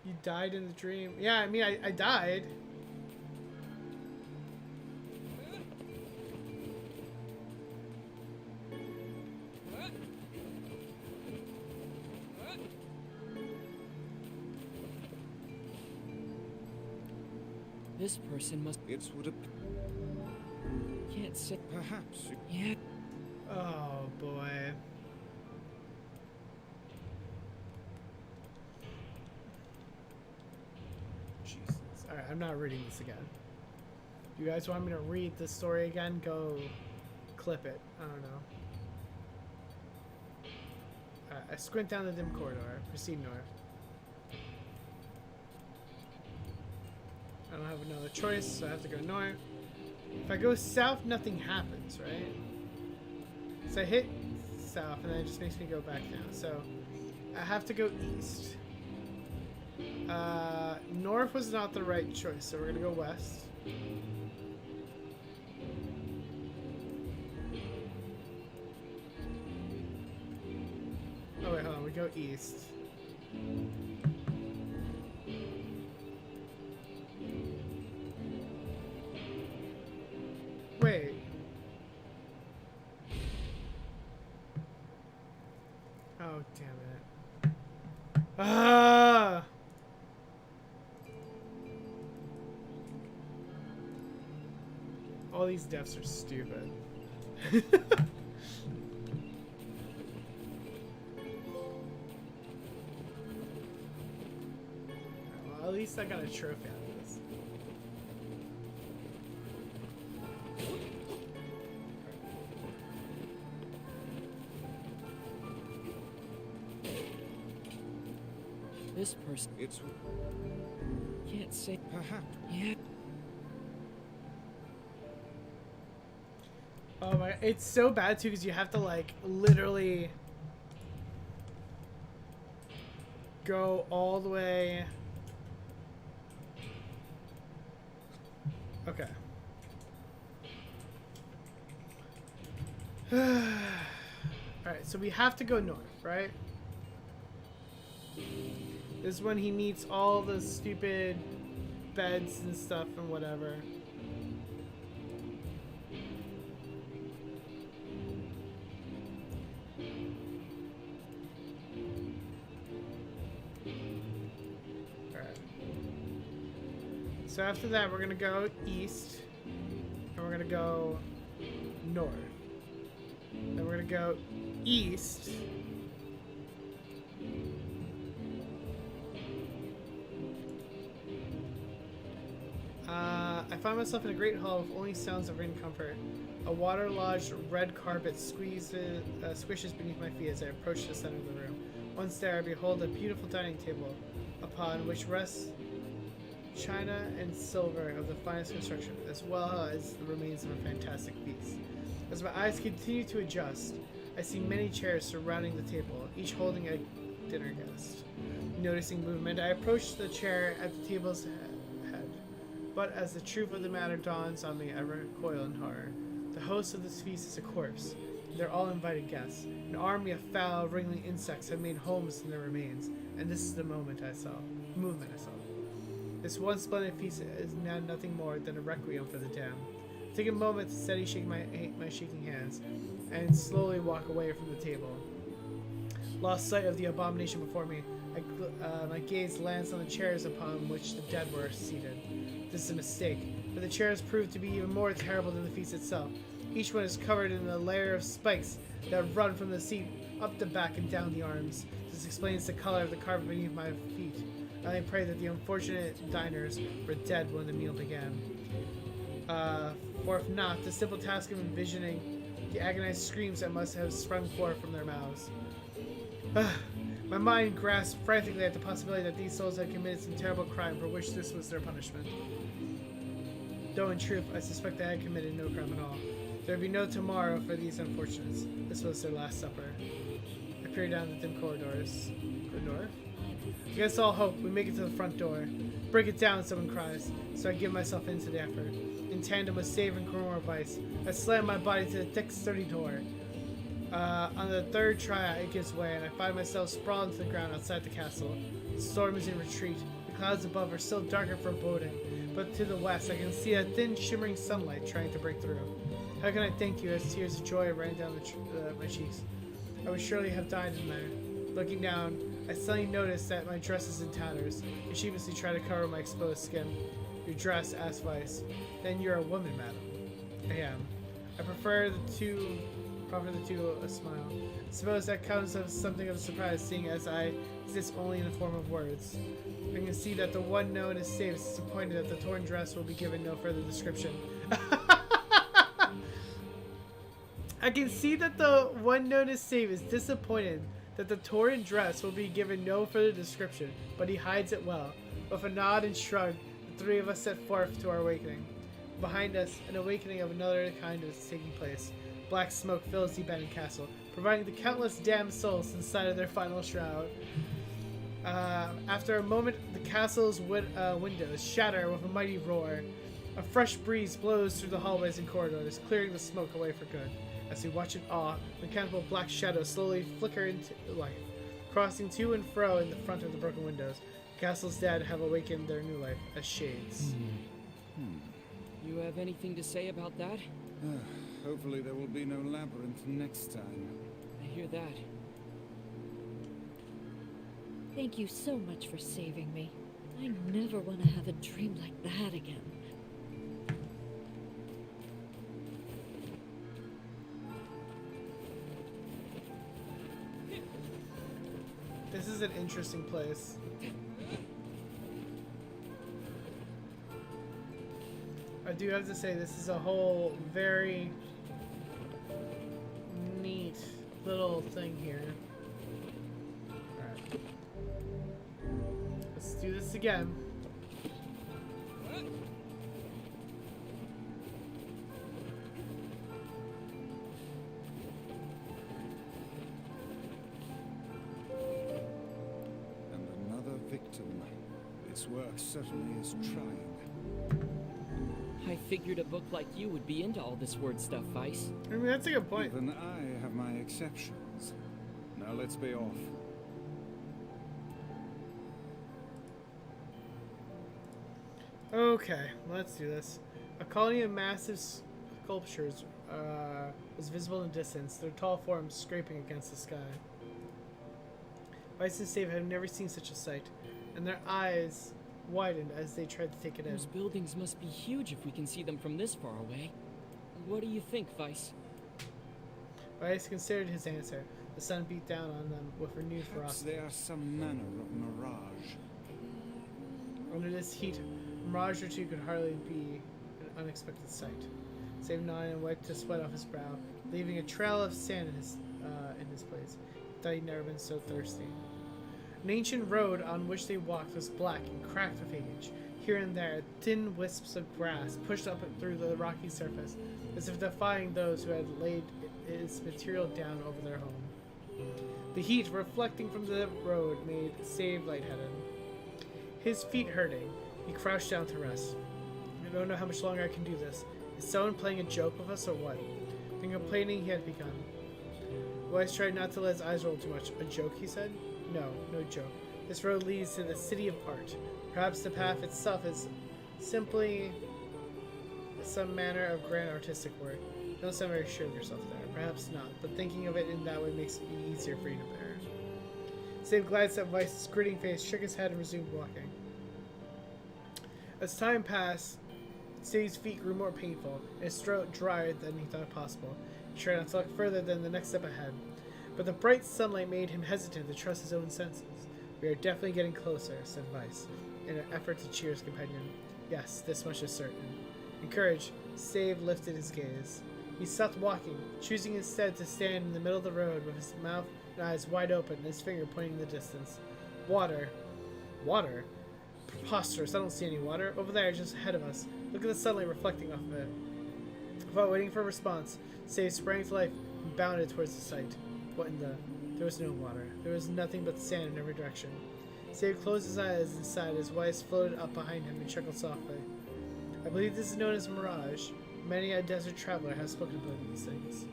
You died in the dream. Yeah, I mean, I died. This person must. It's would have Can't say. perhaps. Yeah. Oh boy. Jesus. Alright, I'm not reading this again. You guys want me to read the story again? Go clip it. I don't know. I squint down the dim corridor. Proceed north. I don't have another choice, so I have to go north. If I go south, nothing happens, right? So I hit south, and then it just makes me go back down. So I have to go east. North was not the right choice, so we're gonna go west. Oh wait, hold on. We go east. Wait. Oh, damn it. Ah! All these deaths are stupid. Well, at least I got a trophy out of this. This person It's can't say. perhaps. Yeah. Oh my, it's so bad too because you have to like literally go all the way. Okay. Alright, so we have to go north, right? This is when he meets all the stupid beds and stuff and whatever. Alright. So after that, we're gonna go east, and we're gonna go north. Then we're gonna go east. I find myself in a great hall with only sounds of rain comfort. A water-lodged red carpet squishes beneath my feet as I approach the center of the room. Once there, I behold a beautiful dining table, upon which rests china and silver of the finest construction, as well as the remains of a fantastic feast. As my eyes continue to adjust, I see many chairs surrounding the table, each holding a dinner guest. Noticing movement, I approach the chair at the table's head. But as the truth of the matter dawns on me, I recoil in horror. The host of this feast is a corpse. They're all invited guests. An army of foul, wriggling insects have made homes in their remains, and this is the movement I saw. This one splendid feast is now nothing more than a requiem for the damned. Take a moment to steady shake my shaking hands, and slowly walk away from the table. Lost sight of the abomination before me, my gaze lands on the chairs upon which the dead were seated. This is a mistake, but the chairs prove to be even more terrible than the feast itself. Each one is covered in a layer of spikes that run from the seat up the back and down the arms. This explains the color of the carpet beneath my feet. I pray that the unfortunate diners were dead when the meal began. Or if not, the simple task of envisioning the agonized screams that must have sprung forth from their mouths. My mind grasped frantically at the possibility that these souls had committed some terrible crime for which this was their punishment. Though in truth, I suspect they had committed no crime at all. There would be no tomorrow for these unfortunates. This was their last supper. I peer down the dim corridors. Good north? Against all hope, we make it to the front door. Break it down, someone cries, so I give myself into the effort. In tandem with save and criminal advice, I slam my body to the thick, sturdy door. On the third try, it gives way, and I find myself sprawled to the ground outside the castle. The storm is in retreat. The clouds above are still dark and foreboding, but to the west, I can see a thin, shimmering sunlight trying to break through. How can I thank you as tears of joy ran down my cheeks? I would surely have died in there. Looking down, I suddenly noticed that my dress is in tatters. I sheepishly try to cover my exposed skin. Your dress, asked Vice. Then you're a woman, madam. I am. I offer the two a smile. I suppose that counts as something of a surprise, seeing as I exist only in the form of words. I can see that the one known as Save is disappointed that the torn dress will be given no further description. I can see that the one known as Save is disappointed that the torn dress will be given no further description, but he hides it well. With a nod and shrug, the three of us set forth to our awakening. Behind us, an awakening of another kind is taking place. Black smoke fills the abandoned castle, providing the countless damned souls inside of their final shroud. After a moment, the castle's windows shatter with a mighty roar. A fresh breeze blows through the hallways and corridors, clearing the smoke away for good. As we watch in awe, mechanical black shadows slowly flicker into life, crossing to and fro in the front of the broken windows. The castle's dead have awakened their new life as shades. You have anything to say about that? Hopefully there will be no labyrinth next time. I hear that. Thank you so much for saving me. I never want to have a dream like that again. This is an interesting place. I do have to say, this is a whole very neat little thing here. Alright. Let's do this again. And another victim. This work certainly is trying. I figured a book like you would be into all this word stuff, Vice. I mean, that's a good point. Even I have my exceptions. Now let's be off. Okay, let's do this. A colony of massive sculptures was visible in the distance, their tall forms scraping against the sky. Vice and Save had never seen such a sight, and their eyes widened as they tried to take it in. Those buildings must be huge if we can see them from this far away. What do you think, Vice? Vice considered his answer. The sun beat down on them with renewed Perhaps ferocity. they are some manner of mirage. Under this heat, a mirage or two could hardly be an unexpected sight. Save nodded and wiped the sweat off his brow, leaving a trail of sand in his place. He thought he'd never been so thirsty. An ancient road on which they walked was black and cracked with age. Here and there, thin wisps of grass pushed up through the rocky surface, as if defying those who had laid its material down over their home. The heat reflecting from the road made Save lightheaded. His feet hurting, he crouched down to rest. I don't know how much longer I can do this. Is someone playing a joke with us or what? The complaining he had begun. Weiss tried not to let his eyes roll too much. A joke, he said? No, no joke. This road leads to the city of art. Perhaps the path itself is simply some manner of grand artistic work. You don't sound very sure of yourself there. Perhaps not, but thinking of it in that way makes it easier for you to bear. Save glanced at Weiss's gritting face, shook his head, and resumed walking. As time passed, Save's feet grew more painful, and his throat drier than he thought possible. He tried not to look further than the next step ahead, but the bright sunlight made him hesitant to trust his own senses. We are definitely getting closer, said Weiss, in an effort to cheer his companion. Yes, this much is certain. Encouraged, Save lifted his gaze. He stopped walking, choosing instead to stand in the middle of the road with his mouth and eyes wide open and his finger pointing in the distance. Water. Water? Preposterous, I don't see any water. Over there, just ahead of us. Look at the sunlight reflecting off of it. Without waiting for a response, Save sprang to life and bounded towards the sight. What in the... There was no water. There was nothing but sand in every direction. Save closed his eyes and sighed as Weiss floated up behind him and chuckled softly. I believe this is known as mirage. Many a desert traveler has spoken about these things.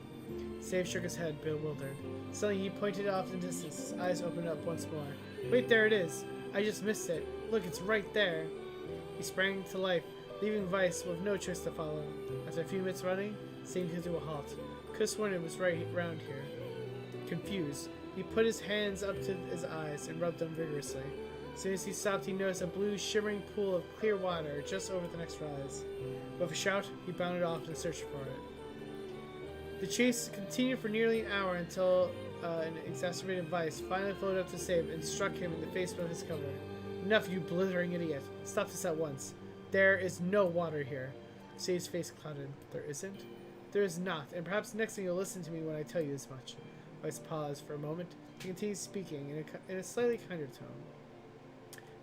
Save shook his head, bewildered. Suddenly he pointed off in the distance. His eyes opened up once more. Wait, there it is! I just missed it. Look, it's right there. He sprang to life, leaving Weiss with no choice to follow. After a few minutes running, Save came to a halt. Could have sworn it was right round here. Confused, he put his hands up to his eyes and rubbed them vigorously. As soon as he stopped, he noticed a blue, shimmering pool of clear water just over the next rise. With a shout, he bounded off in search for it. The chase continued for nearly an hour until an exacerbated Weiss finally floated up to Save and struck him in the face with his cover. Enough, you blithering idiot. Stop this at once. There is no water here. Save's face clouded. There isn't? There is not, and perhaps next thing you'll listen to me when I tell you as much. Weiss paused for a moment and continued speaking in a slightly kinder tone.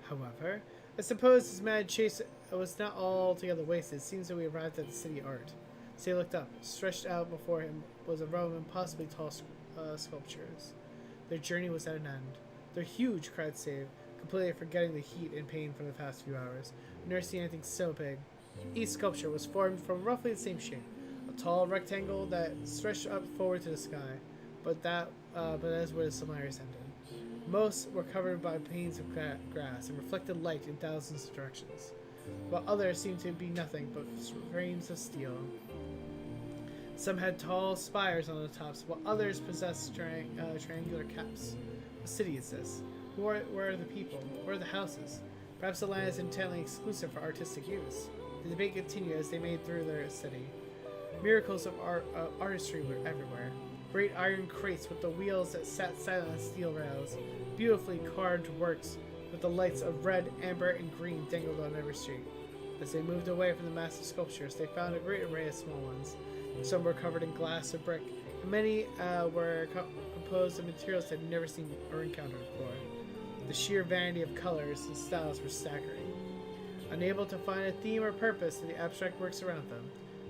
However, I suppose his mad chase was not altogether wasted. It seems that we arrived at the city art. Save looked up. Stretched out before him was a row of impossibly tall sculptures. Their journey was at an end. They're huge, cried Save, completely forgetting the heat and pain from the past few hours. I've never seen anything so big. Each sculpture was formed from roughly the same shape. A tall rectangle that stretched up forward to the sky, but that is where the similarities ended. Most were covered by panes of grass and reflected light in thousands of directions, while others seemed to be nothing but frames of steel. Some had tall spires on the tops, while others possessed triangular caps. What city is this? Where are the people? Where are the houses? Perhaps the land is intently exclusive for artistic use. The debate continued as they made through their city. Miracles of artistry were everywhere. Great iron crates with the wheels that sat silent on steel rails. Beautifully carved works with the lights of red, amber, and green dangled on every street. As they moved away from the massive sculptures, they found a great array of small ones. Some were covered in glass or brick, and many were composed of materials they'd never seen or encountered before. The sheer vanity of colors and styles were staggering. Unable to find a theme or purpose to the abstract works around them,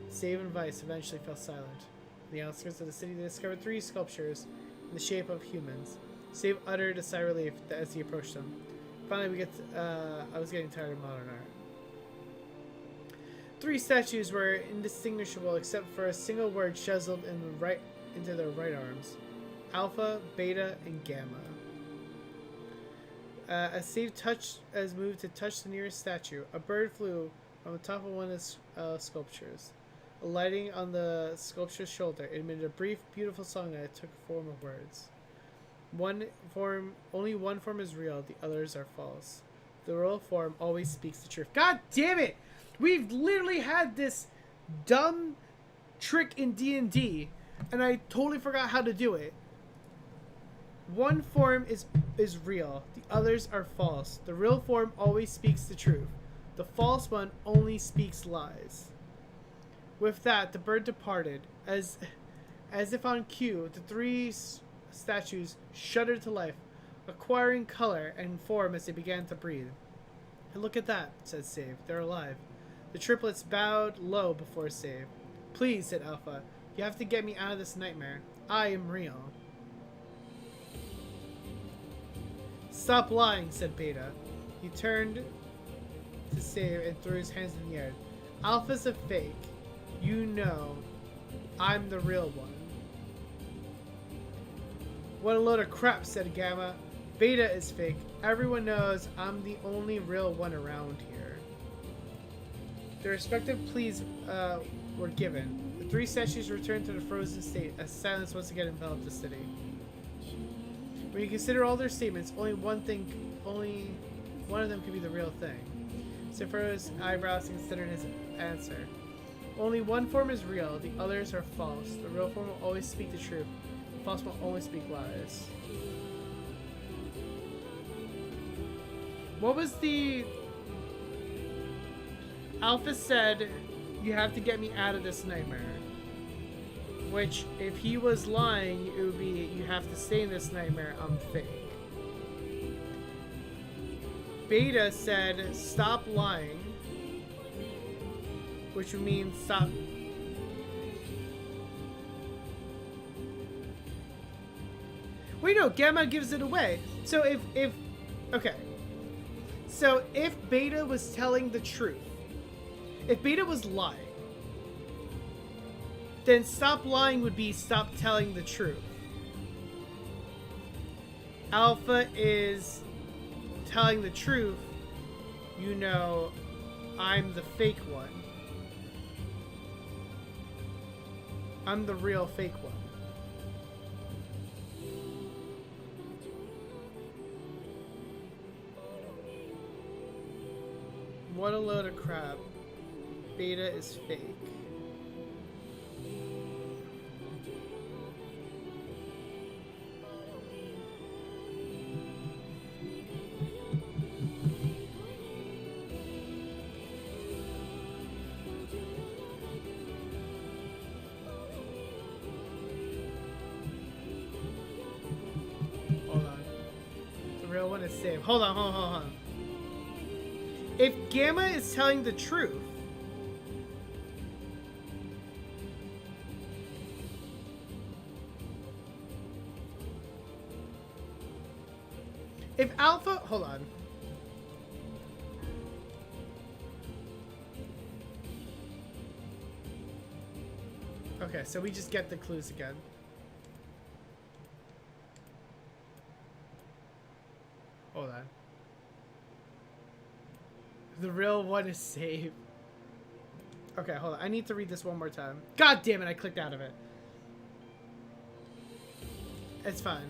Save and Vice eventually fell silent. On the outskirts of the city, they discovered 3 sculptures in the shape of humans. Save uttered a sigh of relief as he approached them. Finally, I was getting tired of modern art. 3 statues were indistinguishable except for a single word chiseled into their right arms: Alpha, Beta, and Gamma. As Save moved to touch the nearest statue, a bird flew from the top of one of the sculptures. Alighting on the sculpture's shoulder, it emitted a brief, beautiful song that took the form of words. Only one form is real, the others are false. The real form always speaks the truth. God damn it! We've literally had this dumb trick in D&D, and I totally forgot how to do it. One form is real, the others are false. The real form always speaks the truth. The false one only speaks lies. With that, the bird departed. As if on cue, the 3 statues shuddered to life, acquiring color and form as they began to breathe. And look at that, said Save. They're alive. The triplets bowed low before Save. Please, said Alpha. You have to get me out of this nightmare. I am real. Stop lying, said Beta. He turned to Save and threw his hands in the air. Alpha's a fake. You know, I'm the real one. What a load of crap, said Gamma. Beta is fake. Everyone knows I'm the only real one around here. Their respective pleas were given. The 3 statues returned to the frozen state as silence once again enveloped the city. When you consider all their statements, only one of them could be the real thing. Sephiroth's eyebrows considered his answer. Only one form is real, the others are false. The real form will always speak the truth. The false will only speak lies. What was the... Alpha said, you have to get me out of this nightmare. Which, if he was lying, it would be, you have to stay in this nightmare, I'm fake. Beta said, stop lying. Which would mean stop. Wait, no, Gamma gives it away. So if okay. So if Beta was telling the truth, if Beta was lying, then stop lying would be stop telling the truth. Alpha is telling the truth. You know, I'm the fake one. I'm the real fake one. What a load of crap. Beta is fake. Save. Hold on. If Gamma is telling the truth, if Alpha, hold on. Okay, so we just get the clues again. Hold on. The real one is saved. Okay, hold on. I need to read this one more time. God damn it, I clicked out of it. It's fine.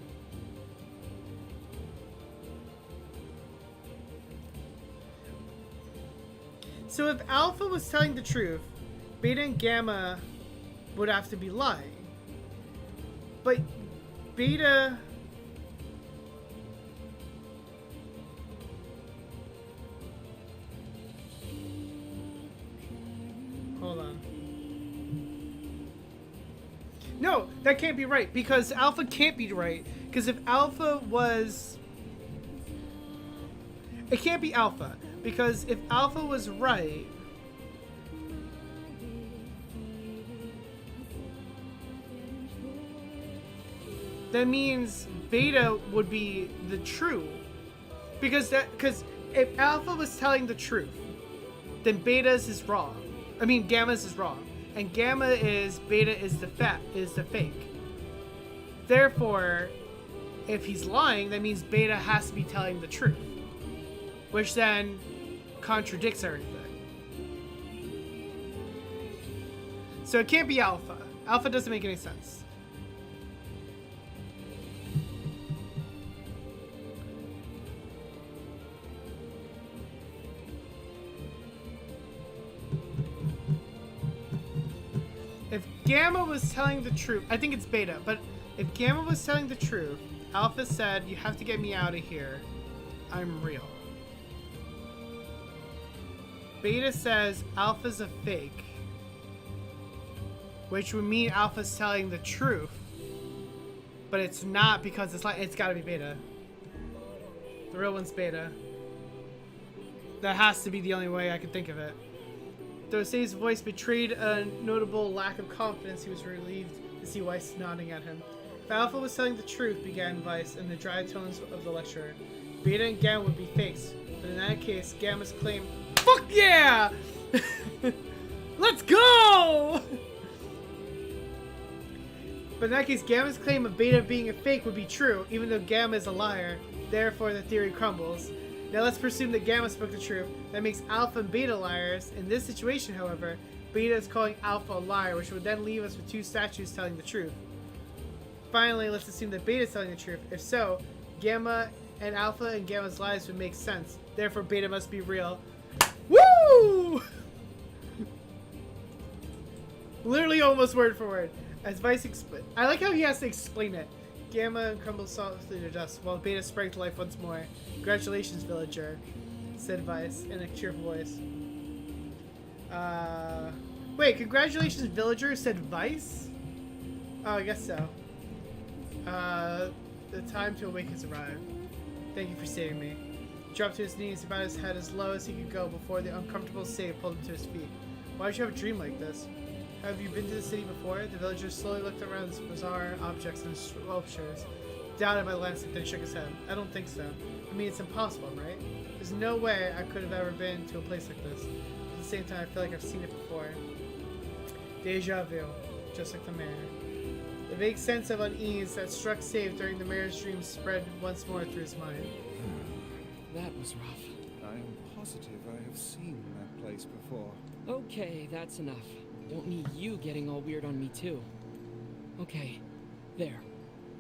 So if Alpha was telling the truth, Beta and Gamma would have to be lying. But beta. Hold on. No, that can't be right because alpha can't be right. Because if alpha was. It can't be alpha. Because if alpha was right. That means beta would be the true. Because if alpha was telling the truth, then beta's is wrong. I mean gamma's is wrong. And gamma is beta is the fake. Therefore, if he's lying, that means beta has to be telling the truth. Which then contradicts everything. So it can't be alpha. Alpha doesn't make any sense. If Gamma was telling the truth, I think it's Beta, but if Gamma was telling the truth, Alpha said, you have to get me out of here. I'm real. Beta says Alpha's a fake, which would mean Alpha's telling the truth, but it's not because it's gotta be Beta. The real one's Beta. That has to be the only way I can think of it. Though Say's voice betrayed a notable lack of confidence, he was relieved to see Weiss nodding at him. If Alpha was telling the truth, began Weiss in the dry tones of the lecturer, Beta and Gamma would be fakes. But in that case, Gamma's claim, fuck yeah! Let's go! But in that case, Gamma's claim of Beta being a fake would be true, even though Gamma is a liar. Therefore, the theory crumbles. Now let's presume that Gamma spoke the truth. That makes Alpha and Beta liars. In this situation, however, Beta is calling Alpha a liar, which would then leave us with two statues telling the truth. Finally, let's assume that Beta is telling the truth. If so, Gamma and Alpha and Gamma's lies would make sense. Therefore, Beta must be real. Woo! Literally almost word for word. As Weiss explained. I like how he has to explain it. Gamma crumbles softly to dust, while Beta sprang to life once more. Congratulations, villager, said Weiss in a cheerful voice. Wait, congratulations, villager, said Weiss? Oh, I guess so. The time to awake has arrived. Thank you for saving me. He dropped to his knees, about his head as low as he could go before the uncomfortable save pulled him to his feet. Why did you have a dream like this? Have you been to the city before? The villager slowly looked around his bizarre objects and sculptures, doubted by the landscape, then shook his head. I don't think so. I mean, it's impossible, right? There's no way I could have ever been to a place like this. At the same time, I feel like I've seen it before. Deja vu, just like the mayor. The vague sense of unease that struck Save during the mayor's dream spread once more through his mind. That was rough. I am positive I have seen that place before. Okay, that's enough. Don't need you getting all weird on me too. Okay, there.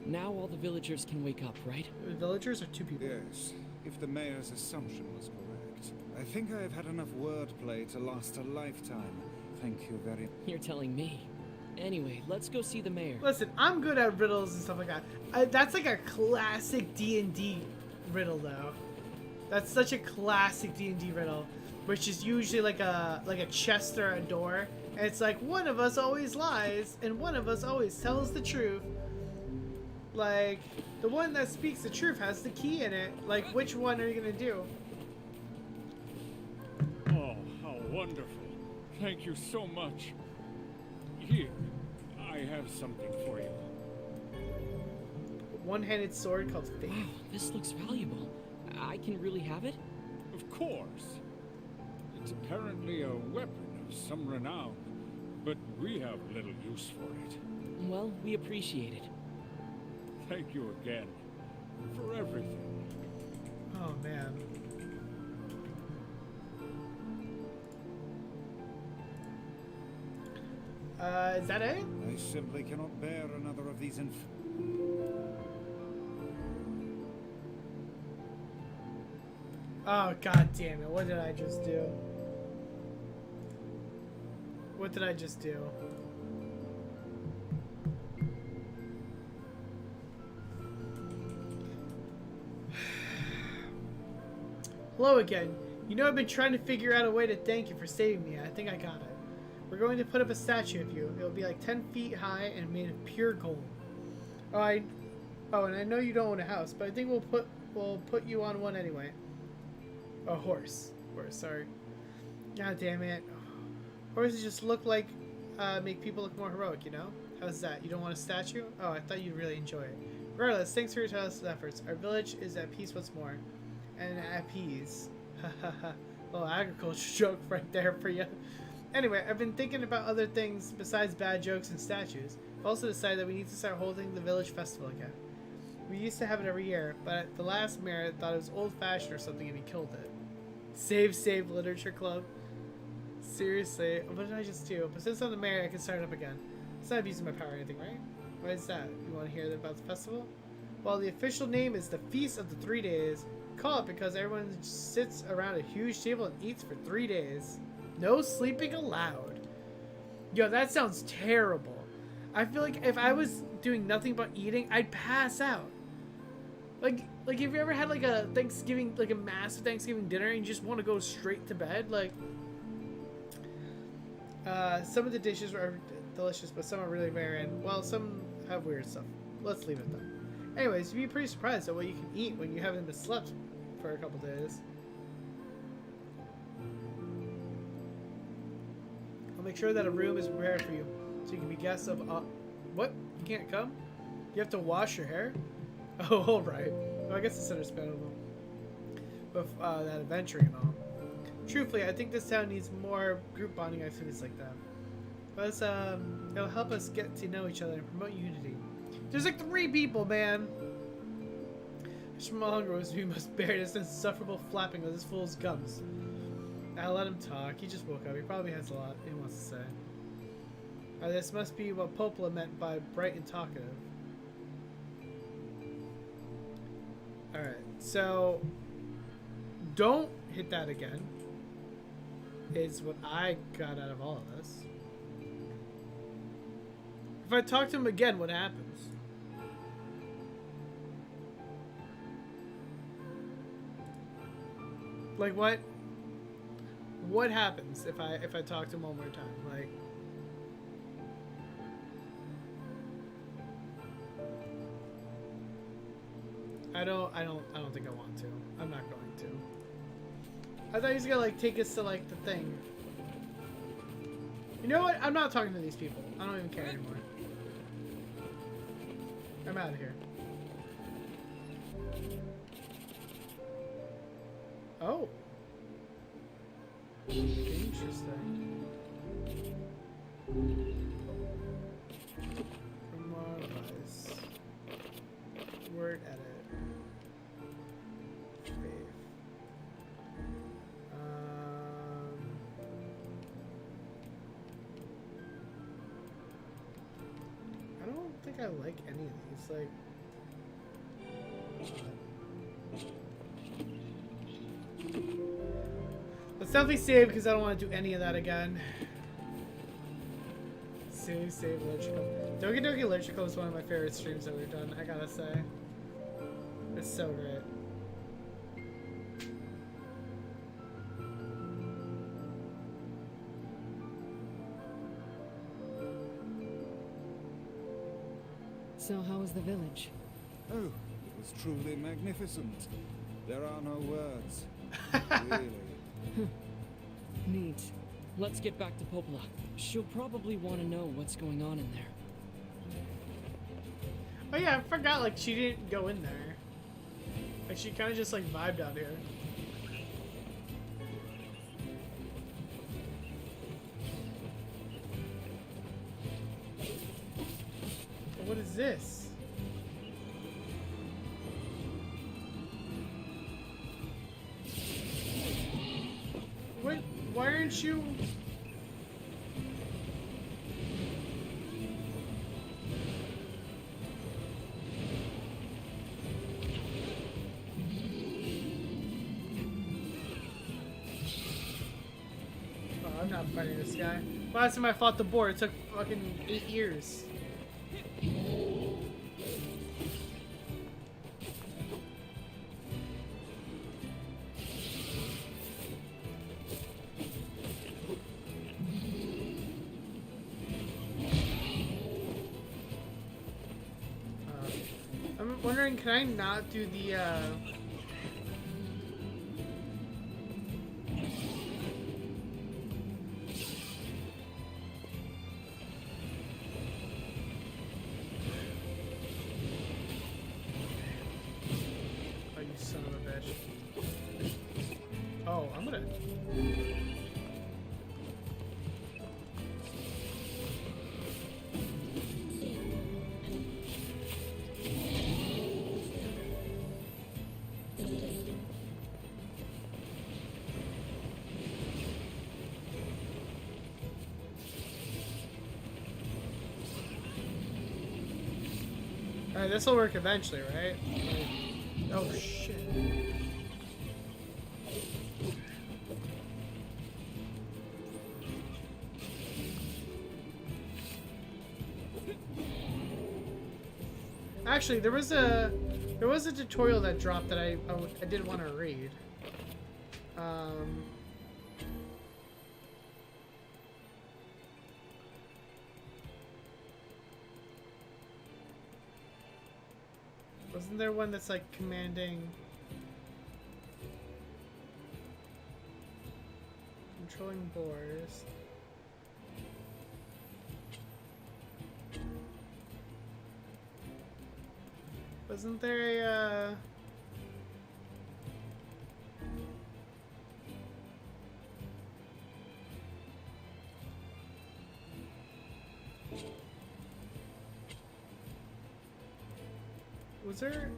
Now all the villagers can wake up, right? The villagers are two people. Yes, if the mayor's assumption was correct. I think I have had enough wordplay to last a lifetime. Thank you very much. You're telling me. Anyway, let's go see the mayor. Listen, I'm good at riddles and stuff like that. That's like a classic D&D riddle, though. That's such a classic D&D riddle, which is usually like a chest or a door. And it's like, one of us always lies, and one of us always tells the truth. Like, the one that speaks the truth has the key in it. Like, which one are you gonna do? Oh, how wonderful. Thank you so much. Here, I have something for you. One-handed sword called Faith. Wow, this looks valuable. I can really have it? Of course. It's apparently a weapon of some renown, but we have little use for it. Well, we appreciate it. Thank you again for everything. Oh, man. Is that it? I simply cannot bear another of these Oh, god damn it. What did I just do? What did I just do? Hello again. You know I've been trying to figure out a way to thank you for saving me. I think I got it. We're going to put up a statue of you. It'll be like 10 feet high and made of pure gold. Oh, and I know you don't own a house, but I think we'll put you on one anyway. A horse. Horse, sorry. God damn it. Horses just look like, make people look more heroic, you know? How's that? You don't want a statue? Oh, I thought you'd really enjoy it. Regardless, thanks for your tireless efforts. Our village is at peace once more. And at peace. Hahaha. Little agriculture joke right there for you. Anyway, I've been thinking about other things besides bad jokes and statues. I've also decided that we need to start holding the village festival again. We used to have it every year, but the last mayor thought it was old-fashioned or something and he killed it. Save Literature Club. Seriously, what did I just do? But since I'm the mayor, I can start it up again. It's not abusing my power or anything, right? Why is that? You want to hear about the festival? Well, the official name is the Feast of the 3 Days. Call it because everyone sits around a huge table and eats for 3 days. No sleeping allowed. Yo, that sounds terrible. I feel like if I was doing nothing but eating, I'd pass out. Like have you ever had like a Thanksgiving, like a massive Thanksgiving dinner and you just want to go straight to bed? Like, some of the dishes are delicious, but some are really rare, and well, some have weird stuff. Let's leave it though. Anyways, you'd be pretty surprised at what you can eat when you haven't been slept for a couple days. I'll make sure that a room is prepared for you, so you can be guests of. What? You can't come? You have to wash your hair? Oh, all right. Well, I guess it's understandable. With that adventuring and all. Truthfully, I think this town needs more group bonding activities like that. But it'll help us get to know each other and promote unity. There's like 3 people, man. Schmalgros, we must bear this insufferable flapping of this fool's gums. I'll let him talk. He just woke up. He probably has a lot he wants to say. This must be what Popola meant by bright and talkative. Alright, so don't hit that again. Is what I got out of all of this. If I talk to him again, what happens? Like what? What happens if I talk to him one more time? Like, I don't think I want to. I'm not going to. I thought he was gonna like take us to like the thing. You know what? I'm not talking to these people. I don't even care anymore. I'm out of here. Oh. Interesting. Memorialize. Word edit. I don't think I like any of these. Like, let's definitely save because I don't want to do any of that again. Save Electrical. Doki Doki Electrical is one of my favorite streams that we've done, I gotta say. It's so great. So how was the village? Oh, it was truly magnificent. There are no words. Really. Neat. Let's get back to Popola. She'll probably want to know what's going on in there. Oh yeah, I forgot, like, she didn't go in there. Like, she kind of just, like, vibed out here. What is this? What? Why aren't you... I'm not fighting this guy. Last time I fought the boar, it took fucking 8 years. Wondering, can I not do the, Oh, you son of a bitch. Oh, I'm gonna... Alright, this will work eventually, right? Oh, shit. Actually, there was a tutorial that dropped that I did want to read. Wasn't there one that's like commanding, controlling boars? Wasn't there a was there?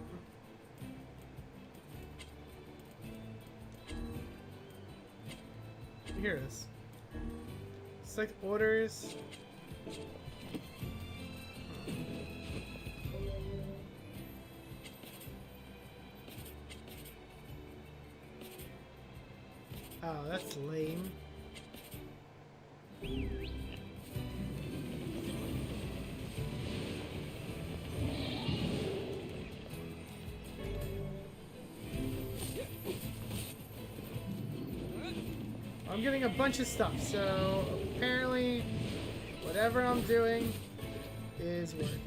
Here it is. Select orders. Oh, that's lame. I'm getting a bunch of stuff, so apparently whatever I'm doing is working.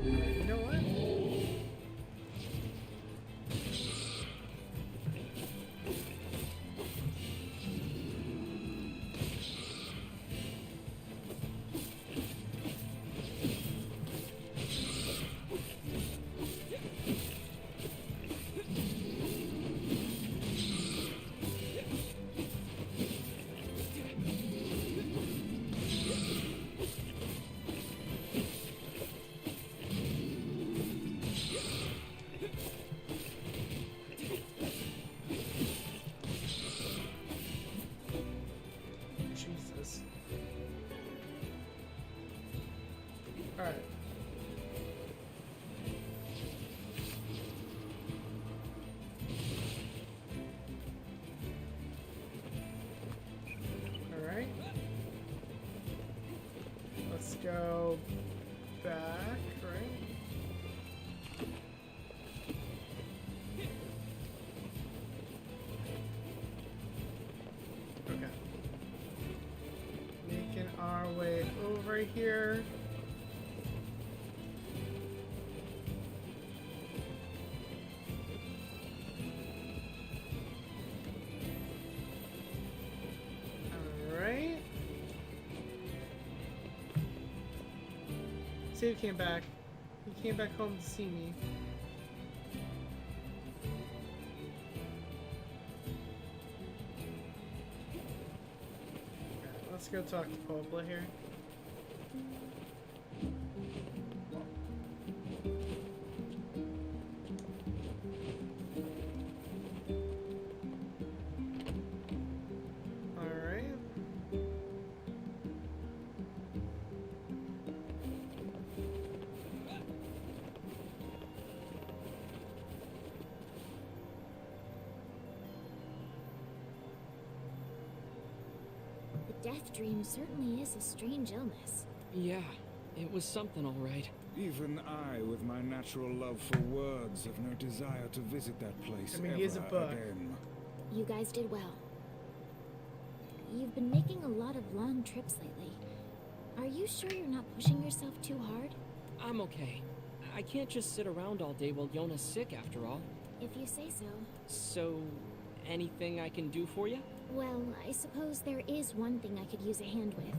You know what? Jesus. All right. All right. Let's go back, right? Okay. Making our way over here. Alright. Save came back. He came back home to see me. Let's go talk to Popla here. Alright. death dream certainly is a strange illness. Yeah, it was something all right. Even I, with my natural love for words, have no desire to visit that place I mean, ever he is a book. again. You guys did well. You've been making a lot of long trips lately. Are you sure you're not pushing yourself too hard? I'm okay. I can't just sit around all day while Yona's sick after all. If you say so. So, anything I can do for you? Well, I suppose there is one thing I could use a hand with.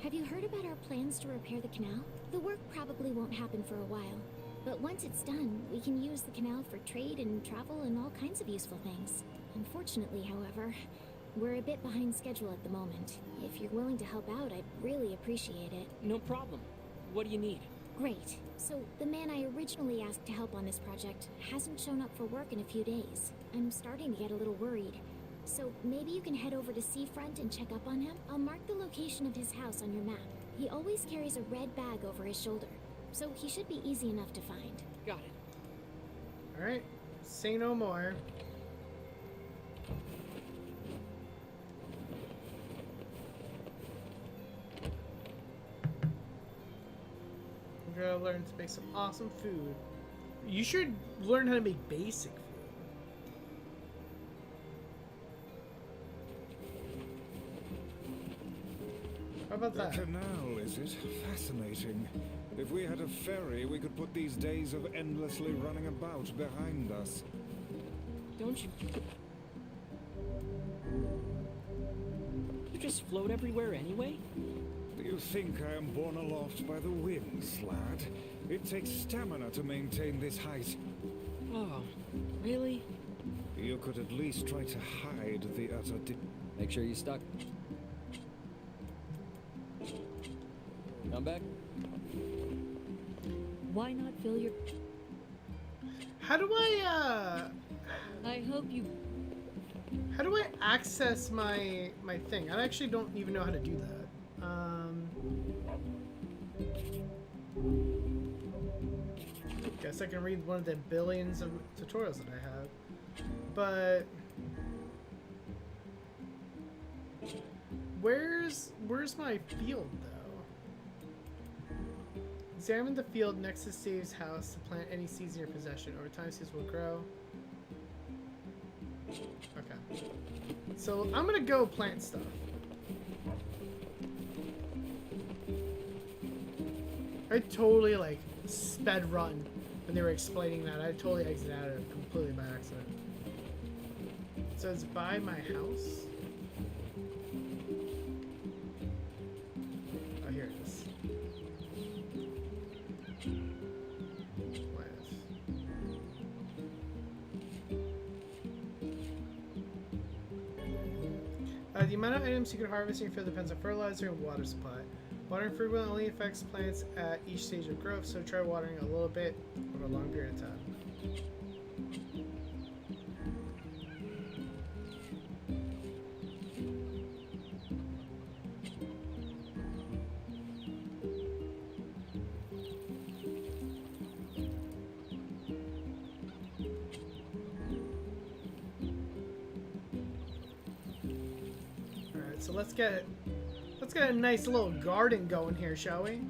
Have you heard about our plans to repair the canal? The work probably won't happen for a while, but once it's done, we can use the canal for trade and travel and all kinds of useful things. Unfortunately, however, we're a bit behind schedule at the moment. If you're willing to help out, I'd really appreciate it. No problem. What do you need? Great. So, the man I originally asked to help on this project hasn't shown up for work in a few days. I'm starting to get a little worried. So, maybe you can head over to Seafront and check up on him? I'll mark the location of his house on your map. He always carries a red bag over his shoulder, so he should be easy enough to find. Got it. Alright, say no more. I'm gonna learn to make some awesome food. You should learn how to make basic food. How about The that? canal, is it? Fascinating. If we had a ferry, we could put these days of endlessly running about behind us. Don't you... You just float everywhere anyway? Do you think I am borne aloft by the winds, lad? It takes stamina to maintain this height. Oh, really? You could at least try to hide the utter Make sure you stuck. Come back. Why not fill your... How do I how do I access my thing? I actually don't even know how to do that. Guess I can read one of the billions of tutorials that I have. But where's my field though? Examine the field next to Steve's house to plant any seeds in your possession. Over time, seeds will grow. Okay. So I'm gonna go plant stuff. I totally like sped run when they were explaining that. I totally exited out of it completely by accident. So it's by my house. Oh, here it is. The amount of items you can harvest in your field depends on fertilizer and water supply. Watering frequently only affects plants at each stage of growth, so try watering a little bit over a long period of time. So let's get a nice little garden going here, shall we?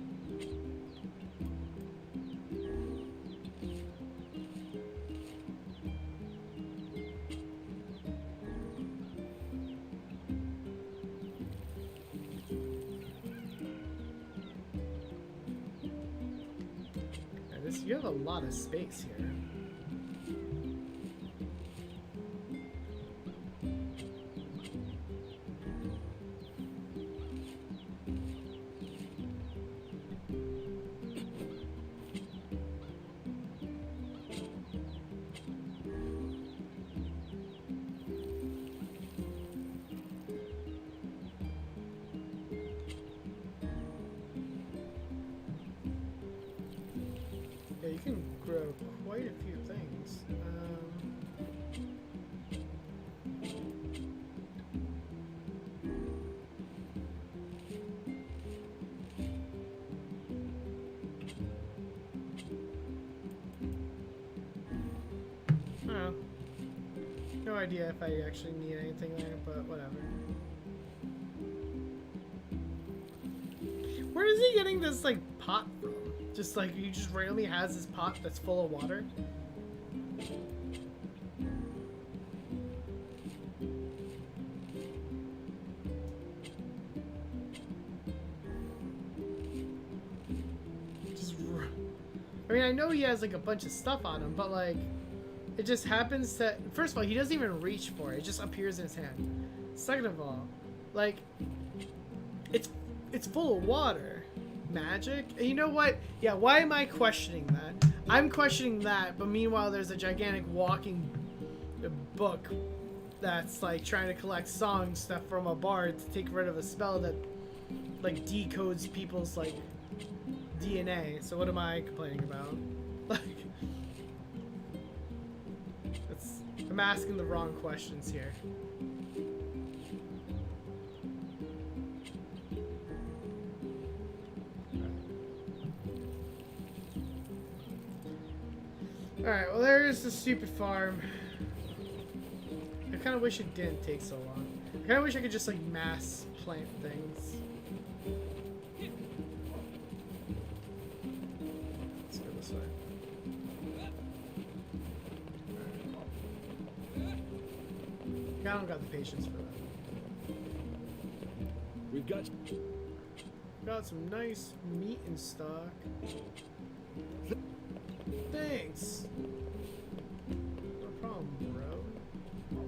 You have a lot of space here. Yeah, you can grow quite a few things. I don't know. No idea if I actually need anything there, but whatever. Where is he getting this like pot from? Just like he just randomly has this pot that's full of water. I mean, I know he has like a bunch of stuff on him, but like, it just happens to. First of all, he doesn't even reach for it; it just appears in his hand. Second of all, like, it's full of water, magic. And you know what? Yeah, why am I questioning that? I'm questioning that, but meanwhile, there's a gigantic walking book that's like trying to collect song stuff from a bard to take rid of a spell that like decodes people's like DNA. So what am I complaining about? Like, I'm asking the wrong questions here. Alright, well there's the stupid farm. I kind of wish it didn't take so long. I kind of wish I could just like mass plant things. Let's go this way. I don't got the patience for that. We've got Got some nice meat in stock. Thanks. No problem, bro.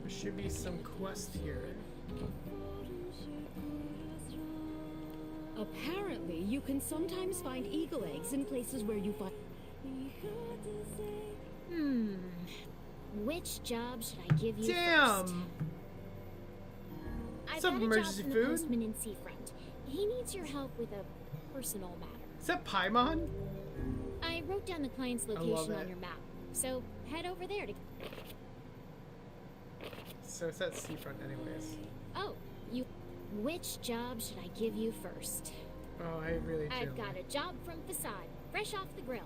There should be some quest here. Apparently, you can sometimes find eagle eggs in places where you find. Which job should I give you first? Damn! I've Some got a emergency job from food? the postman in Seafront. He needs your help with a personal matter. Is that Paimon? I wrote down the client's love location it. on your map, so head over there to. So it's at Seafront anyways. Oh, you. Which job should I give you first? Oh, I really do. I've got a job from Facade, fresh off the grill.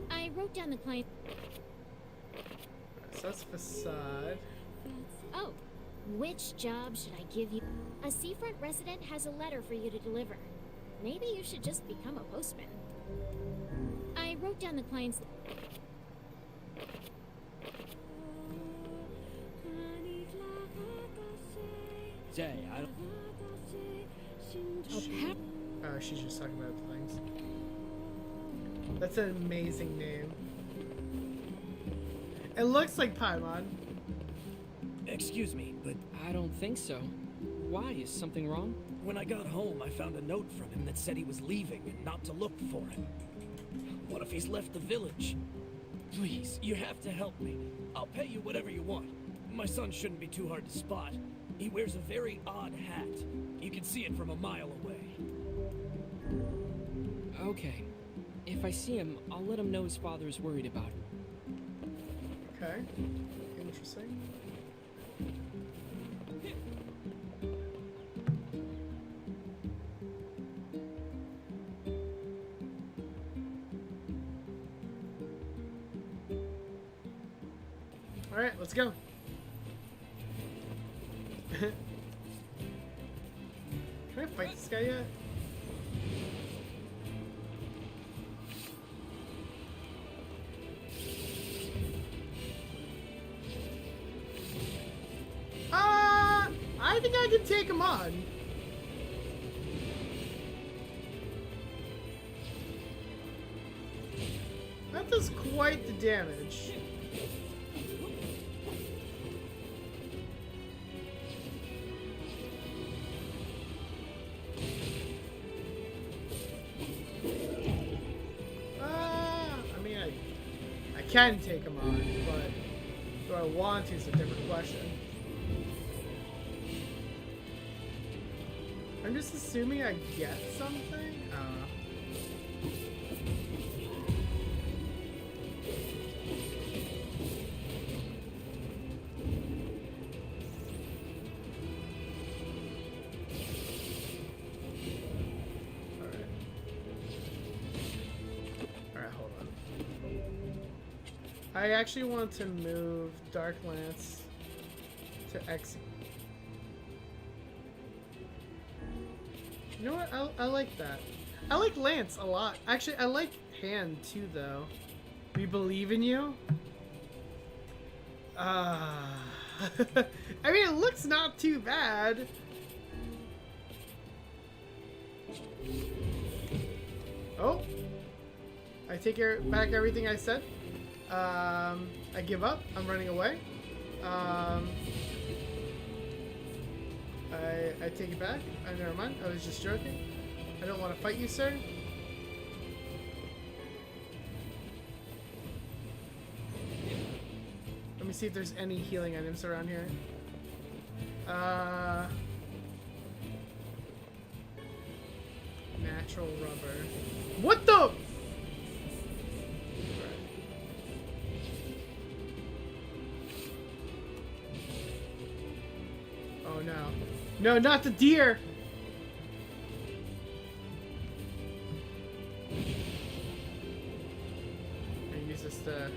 I wrote down the client. So that's Facade. Oh, which job should I give you? A Seafront resident has a letter for you to deliver. Maybe you should just become a postman. I wrote down the client's. Say, I don't. Oh, she's just talking about the things. That's an amazing name. It looks like Paimon. Excuse me, but I don't think so. Why? Is something wrong? when I got home, I found a note from him that said he was leaving and not to look for him. What if he's left the village? Please, you have to help me. I'll pay you whatever you want. My son shouldn't be too hard to spot. He wears a very odd hat. You can see it from a mile away. Okay. If I see him, I'll let him know his father's worried about him. Okay. Interesting. Alright, let's go. Can I fight this guy yet? I think I can take him on. That does quite the damage. I mean, I can take him on, but do I want to is a different question. I'm just assuming I get something? Alright, hold on. I actually want to move Dark Lance to X. You know what? I like that. I like Lance a lot. Actually, I like Han too, though. We believe in you. I mean, it looks not too bad. Oh, I take back everything I said. I give up. I'm running away. I take it back. Never mind. I was just joking. I don't want to fight you, sir. Let me see if there's any healing items around here. Natural rubber. What the? Oh no. No, not the deer! I use this to...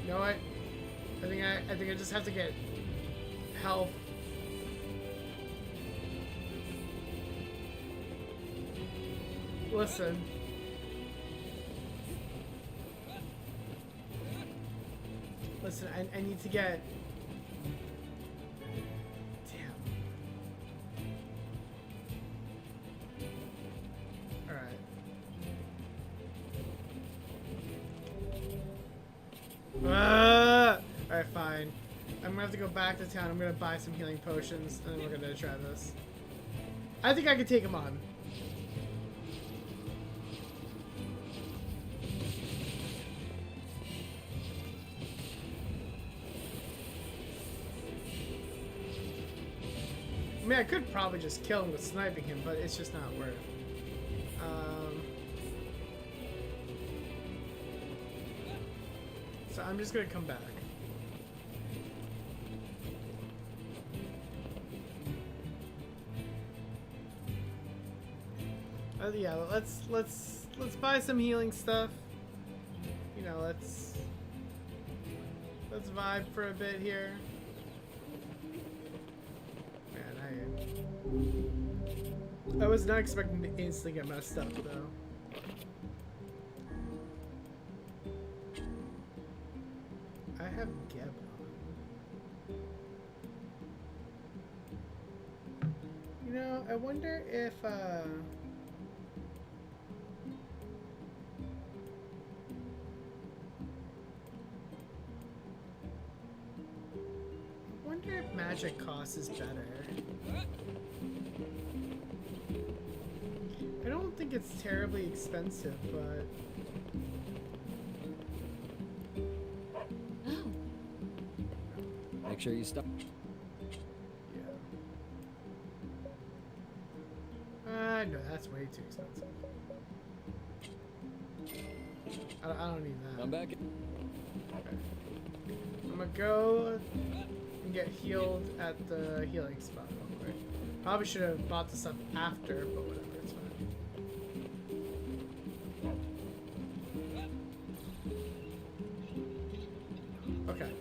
You know what? I think I just have to get health. Listen. Listen, I need to get... Damn. Alright. Alright, fine. I'm gonna have to go back to town. I'm gonna buy some healing potions, and then we're gonna try this. I think I can take him on. I mean, I could probably just kill him with sniping him, but it's just not worth. So I'm just gonna come back. Yeah, let's buy some healing stuff. You know, let's vibe for a bit here. I was not expecting to instantly get messed up, though. I have Geb on. You know, I wonder if, I wonder if magic cost is better. I don't think it's terribly expensive, but... Oh. Make sure you stop. Yeah. No, that's way too expensive. I don't need that. I'm back. Okay. I'm gonna go and get healed at the healing spot real quick. Probably should have bought the stuff after, but whatever, it's fine. Okay.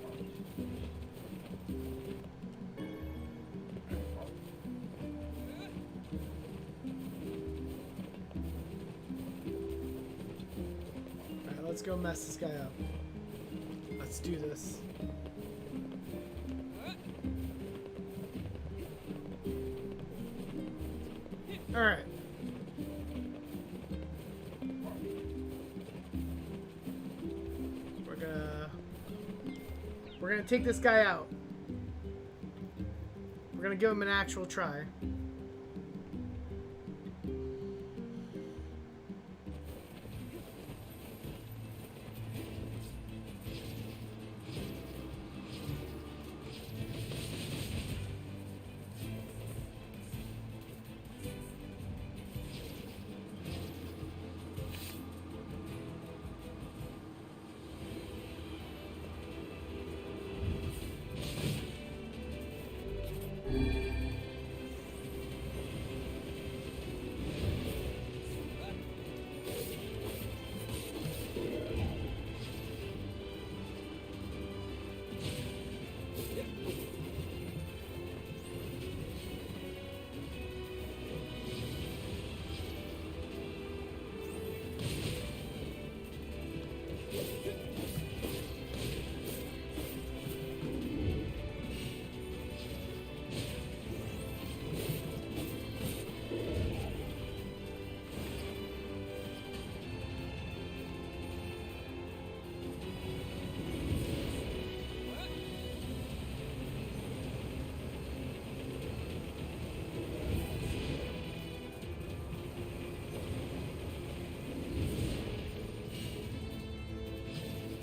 Alright, let's go mess this guy up. Let's do this. Alright. We're gonna take this guy out. We're gonna give him an actual try.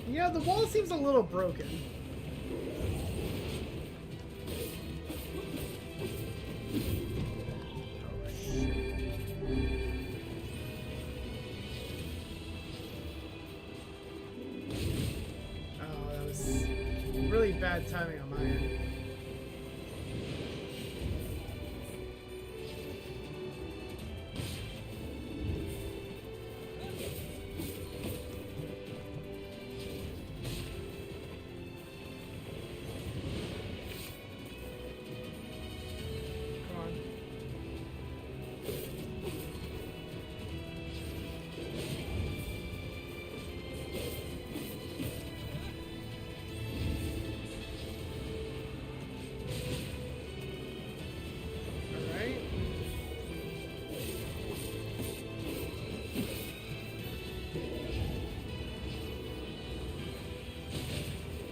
Yeah, the wall seems a little broken. Oh, shit. Oh, that was really bad timing on my end. Come on. All right.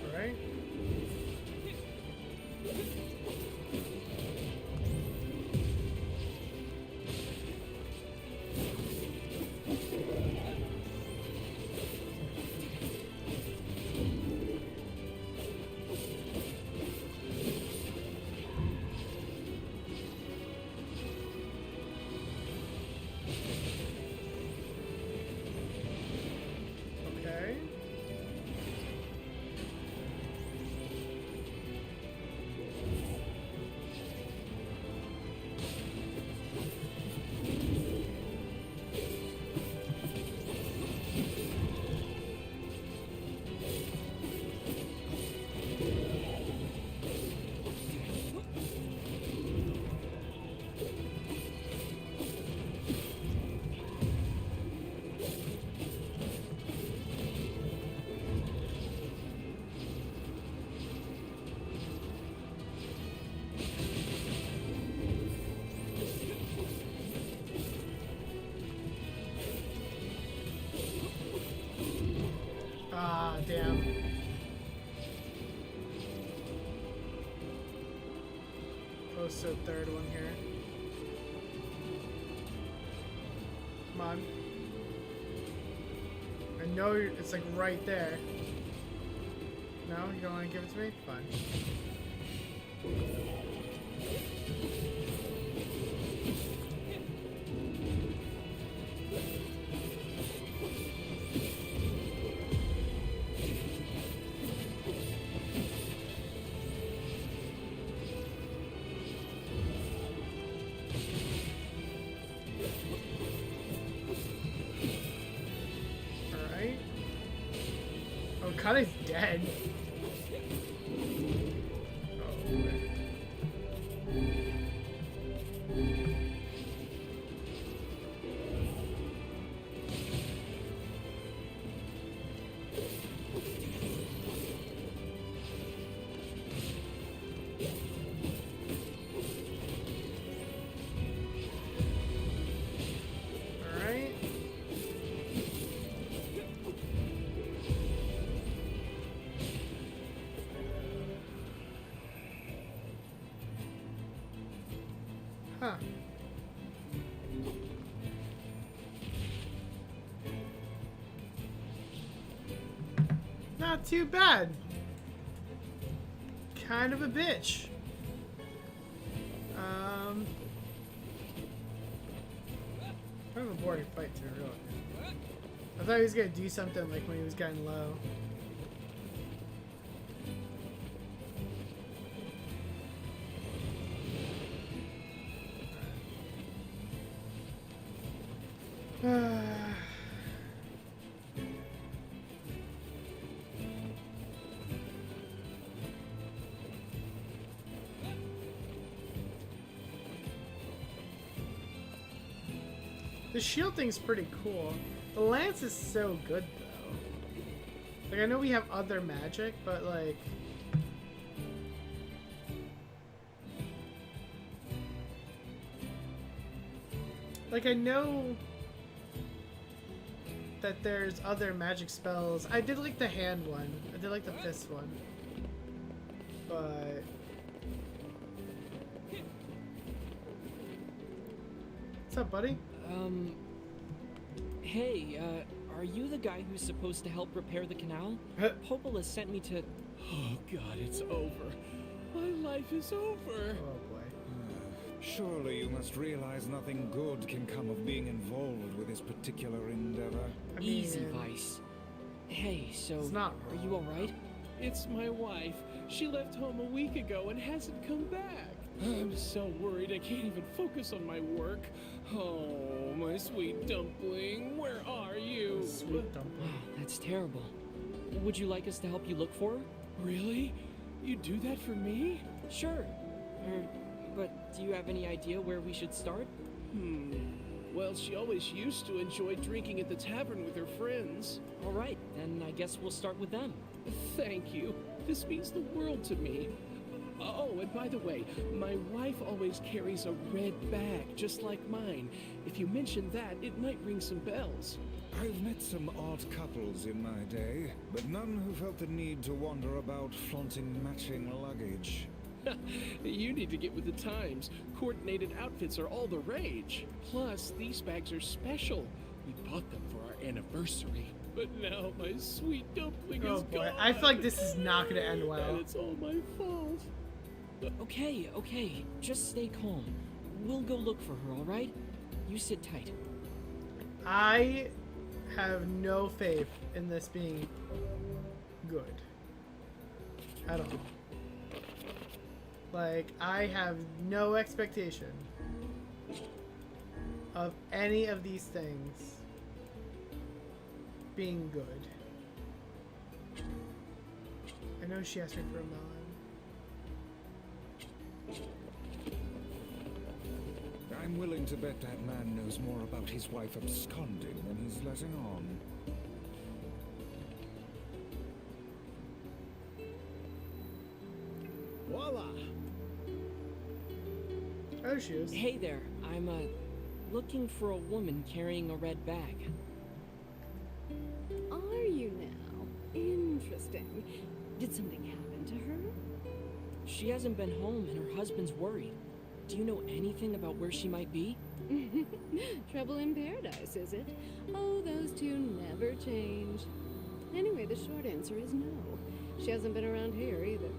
All right. Okay. Ah, damn. Close to the third one here. Come on. I know it's like right there. No, you don't want to give it to me? Fine. Alright. Oh, Kana's dead. Oh, boy. Alright. Huh. Not too bad. Kind of a bitch. Kind of a boring fight to real. I thought he was gonna do something like when he was getting low. The shield thing's pretty cool. The lance is so good though. Like I know we have other magic, but like I know that there's other magic spells. I did like the hand one. I did like the fist one. But what's up, buddy? Hey, are you the guy who's supposed to help repair the canal? Popola sent me to... Oh god, it's over. My life is over. Oh boy. Surely you must realize nothing good can come of being involved with this particular endeavor. I Easy, mean, Vice. Hey, so... It's not are you alright? It's my wife. She left home a week ago and hasn't come back. I'm so worried I can't even focus on my work. Oh, my sweet dumpling, where are you? Sweet dumpling. Wow, that's terrible. Would you like us to help you look for her? Really? You do that for me? Sure. But do you have any idea where we should start? Well, she always used to enjoy drinking at the tavern with her friends. Alright, then I guess we'll start with them. Thank you. This means the world to me. Oh, and by the way, my wife always carries a red bag, just like mine. If you mention that, it might ring some bells. I've met some odd couples in my day, but none who felt the need to wander about flaunting matching luggage. You need to get with the times. Coordinated outfits are all the rage. Plus, these bags are special. We bought them for our anniversary. But now my sweet dumpling Oh is boy. gone. I feel like this is not gonna end well. And it's all my fault. Okay, just stay calm. We'll go look for her, alright? You sit tight. I have no faith in this being good. At all. Like, I have no expectation of any of these things being good. I know she asked me for a melon. I'm willing to bet that man knows more about his wife absconding than he's letting on. Voila! Oh, she is. Hey there, I'm, looking for a woman carrying a red bag. Are you now? Interesting. Did something happen to her? She hasn't been home and her husband's worried. Do you know anything about where she might be? Trouble in paradise, is it? Oh, those two never change. Anyway, the short answer is no. She hasn't been around here either.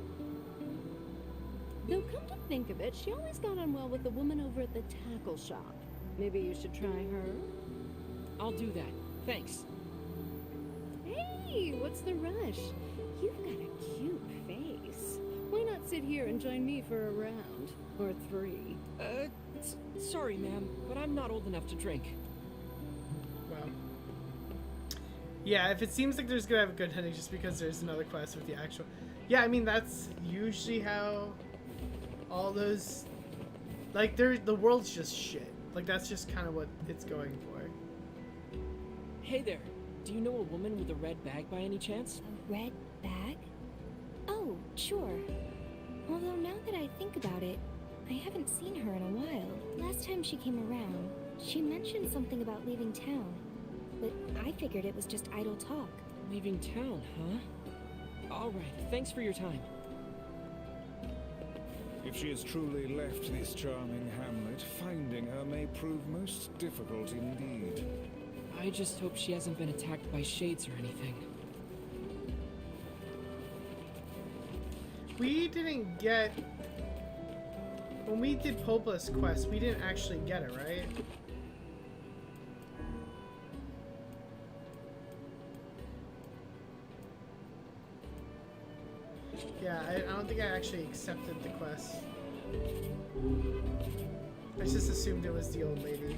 Though come to think of it, she always got on well with the woman over at the tackle shop. Maybe you should try her? I'll do that. Thanks. Hey, what's the rush? You've got a cute face. Why not sit here and join me for a round? Or three? Sorry, ma'am, but I'm not old enough to drink. Well. Yeah, if it seems like there's gonna have a good ending just because there's another quest with the actual... Yeah, I mean, that's usually how all those... Like, the world's just shit. Like, that's just kind of what it's going for. Hey there, do you know a woman with a red bag by any chance? A red bag? Oh, sure. Although now that I think about it, I haven't seen her in a while. Last time she came around, she mentioned something about leaving town. But I figured it was just idle talk. Leaving town, huh? Alright, thanks for your time. If she has truly left this charming hamlet, finding her may prove most difficult indeed. I just hope she hasn't been attacked by shades or anything. We didn't get... When we did Popel's quest, we didn't actually get it, right? Yeah, I don't think I actually accepted the quest. I just assumed it was the old lady.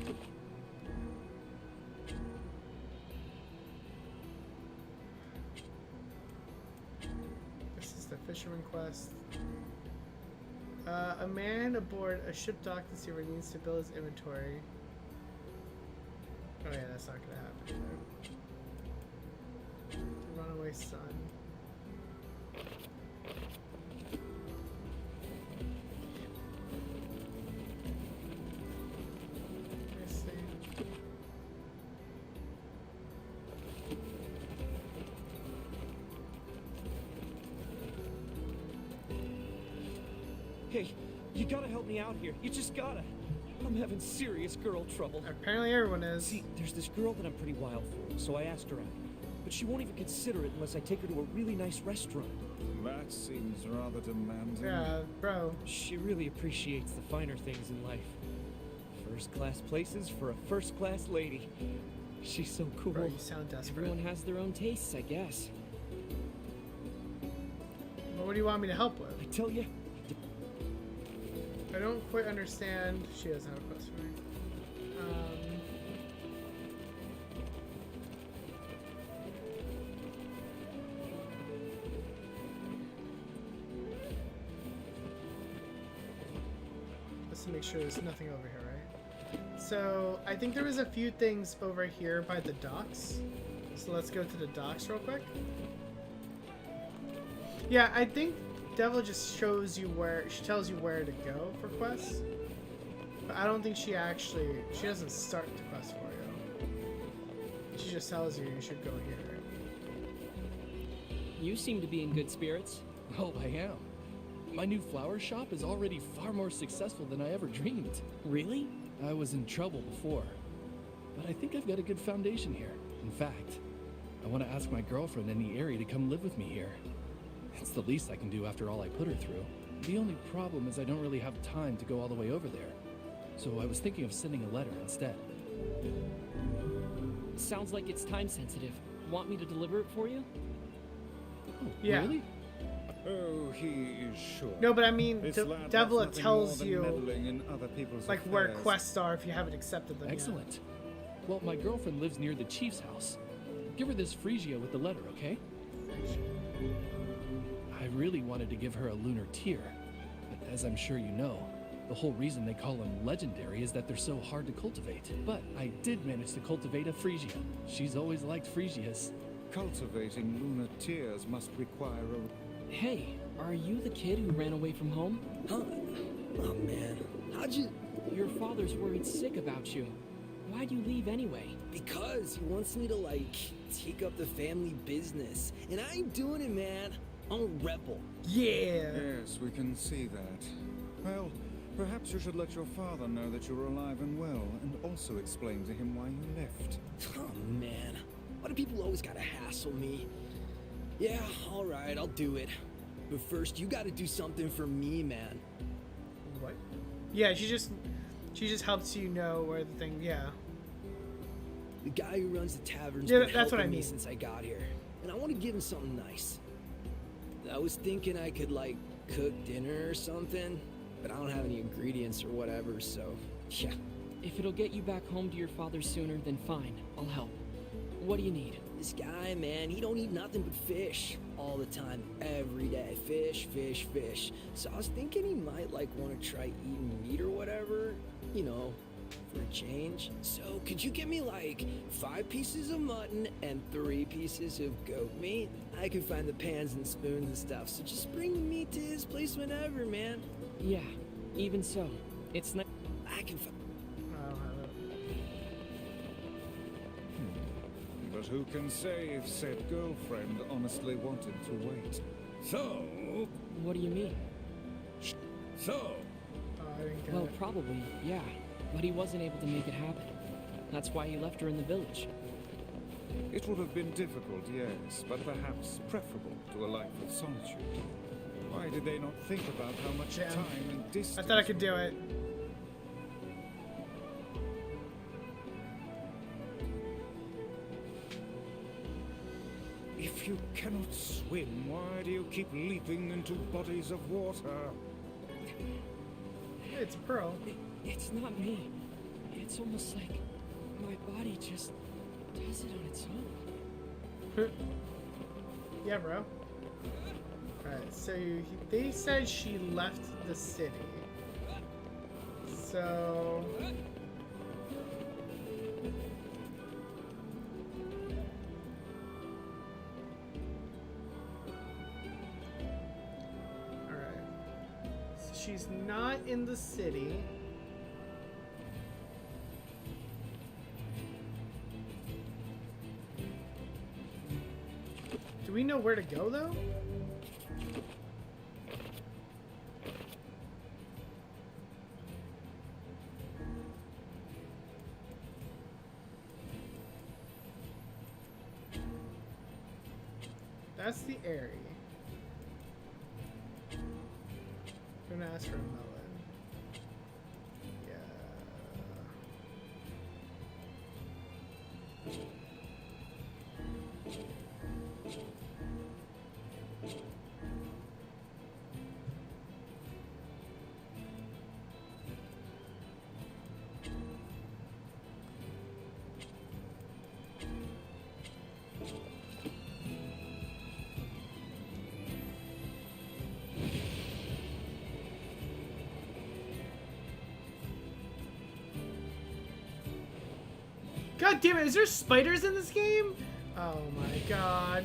This is the fisherman quest. A man aboard a ship dock this year needs to build his inventory. Oh yeah, that's not gonna happen. The runaway son. Let's see. Hey, you gotta help me out here. You just gotta. I'm having serious girl trouble. Apparently everyone is. See, there's this girl that I'm pretty wild for. so I asked her out. But she won't even consider it unless I take her to a really nice restaurant. That seems rather demanding. Yeah, bro. She really appreciates the finer things in life. First-class places for a first-class lady. She's so cool. Bro, you sound desperate. Everyone has their own tastes, I guess. But what do you want me to help with? I tell you, I don't quite understand. She doesn't have a quest for me. Let's make sure there's nothing over here, right? So I think there was a few things over here by the docks. So let's go to the docks real quick. Yeah, I think Devil just shows you where, she tells you where to go for quests. But I don't think she doesn't start the quest for you. She just tells you you should go here. You seem to be in good spirits. Oh, I am. My new flower shop is already far more successful than I ever dreamed. Really? I was in trouble before, but I think I've got a good foundation here. In fact, I want to ask my girlfriend in the area to come live with me here. It's the least I can do after all I put her through. The only problem is I don't really have time to go all the way over there. So I was thinking of sending a letter instead. Sounds like it's time sensitive. Want me to deliver it for you? Oh, Yeah. really? Oh, he is sure. No, but I mean, This lad Devil has nothing tells more than you meddling in other people's like where affairs. quests are if you haven't accepted them yet. Excellent. Well, my girlfriend lives near the chief's house. Give her this Phrygia with the letter, okay? I really wanted to give her a lunar tear, but as I'm sure you know, the whole reason they call them legendary is that they're so hard to cultivate. But I did manage to cultivate a Phrygia. She's always liked Phrygias. Cultivating lunar tears must require a... Hey, are you the kid who ran away from home? huh? Oh man, how'd you? Your father's worried sick about you. Why'd you leave anyway? Because he wants me to like take up the family business, and I ain't doing it, man. I'm a rebel. Yeah. Yes, we can see that. Well, perhaps you should let your father know that you're alive and well, and also explain to him why you left. Oh man, why do people always gotta hassle me? Yeah, all right, I'll do it. But first, you gotta do something for me, man. What? Yeah, she just helps you know where the thing. Yeah. The guy who runs the tavern's Yeah, been that's what I helping me mean. since I got here, and I want to give him something nice. I was thinking I could like cook dinner or something, but I don't have any ingredients or whatever, so yeah. If it'll get you back home to your father sooner, then fine. I'll help. What do you need? This guy, man, he don't eat nothing but fish all the time, every day. Fish, fish, fish. So I was thinking he might like want to try eating meat or whatever, you know, for a change. So could you get me like 5 pieces of mutton and 3 pieces of goat meat? I can find the pans and spoons and stuff, so just bring the meat to his place whenever, man. Yeah, even so. It's not. I can find... I don't have it. But who can say if said girlfriend honestly wanted to wait? So, What do you mean? so, Oh, I didn't get Well, it. probably, yeah. But he wasn't able to make it happen. That's why he left her in the village. It would have been difficult, yes, but perhaps preferable to a life of solitude. Why did they not think about how much Damn. time and distance... I thought I could do it. If you cannot swim, why do you keep leaping into bodies of water? It's a pearl. It's not me. It's almost like my body just does it on its own. Yeah, bro. Alright, so they said she left the city. So... Alright. So she's not in the city. Do we know where to go, though? That's the area. I'm gonna ask for a melon. Yeah. God damn it, is there spiders in this game? Oh my god.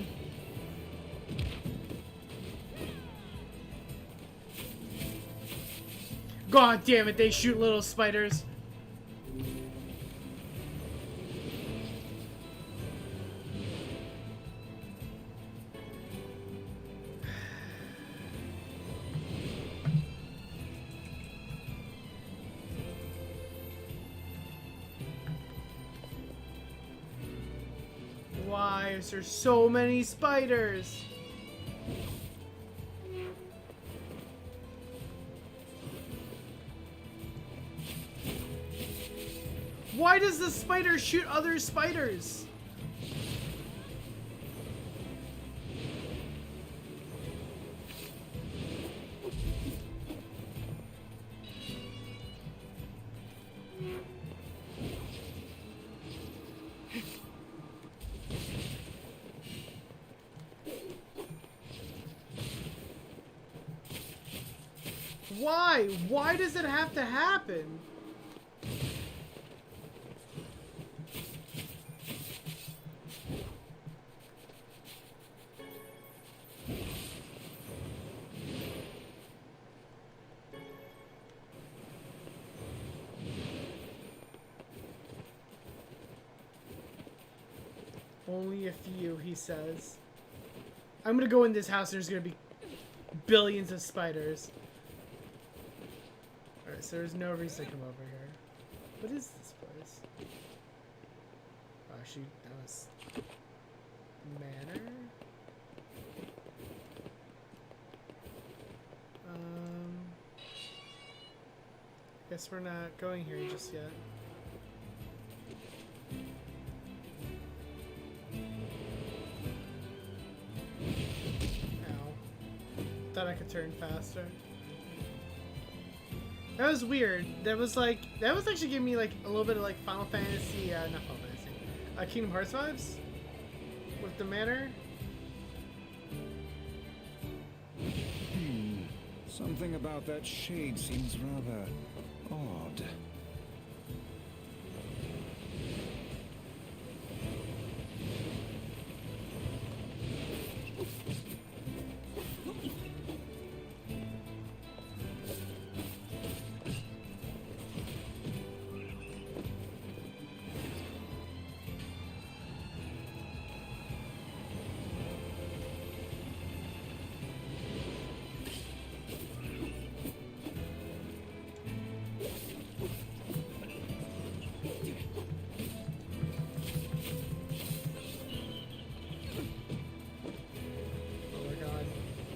God damn it, they shoot little spiders. Why is there so many spiders? Why does the spider shoot other spiders? Why? Why does it have to happen? Only a few, he says. I'm gonna go in this house and there's gonna be billions of spiders. Alright, so there's no reason to come over here. What is this place? Oh, shoot, that was... Manor? Guess we're not going here just yet. Thought I could turn faster. That was weird. That was actually giving me like a little bit of like Final Fantasy, not Final Fantasy, Kingdom Hearts vibes with the manor. Something about that shade seems rather odd.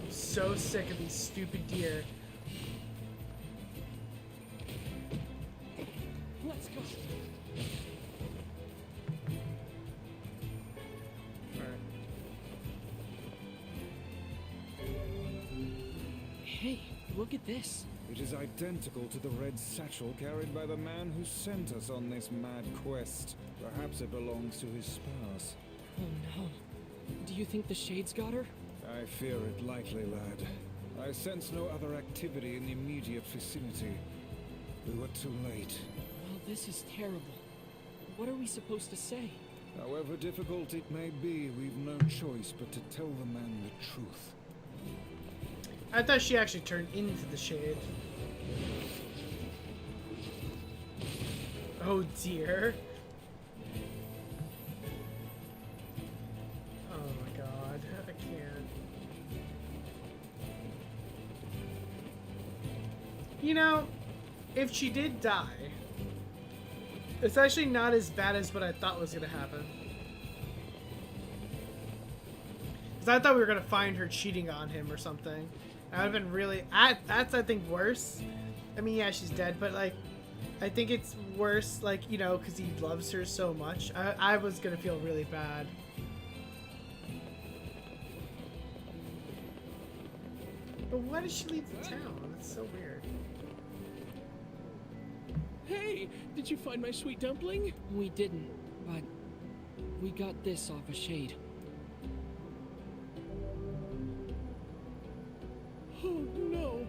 So sick of these stupid deer. Let's go. Alright. Hey, look at this. It is identical to the red satchel carried by the man who sent us on this mad quest. Perhaps it belongs to his spouse. Oh no. Do you think the Shades got her? I fear it likely, lad. I sense no other activity in the immediate vicinity. We were too late. Well, this is terrible. What are we supposed to say? However difficult it may be, we've no choice but to tell the man the truth. I thought she actually turned into the shade. Oh dear. Oh my god, I can't. You know, if she did die, it's actually not as bad as what I thought was gonna happen. 'Cause I thought we were gonna find her cheating on him or something. That would have been really. That's I think worse. I mean, yeah, she's dead, but like, I think it's worse, like, you know, because he loves her so much. I was gonna feel really bad. But why did she leave the town? That's so weird. Hey, did you find my sweet dumpling? We didn't, but we got this off a shade. Oh no.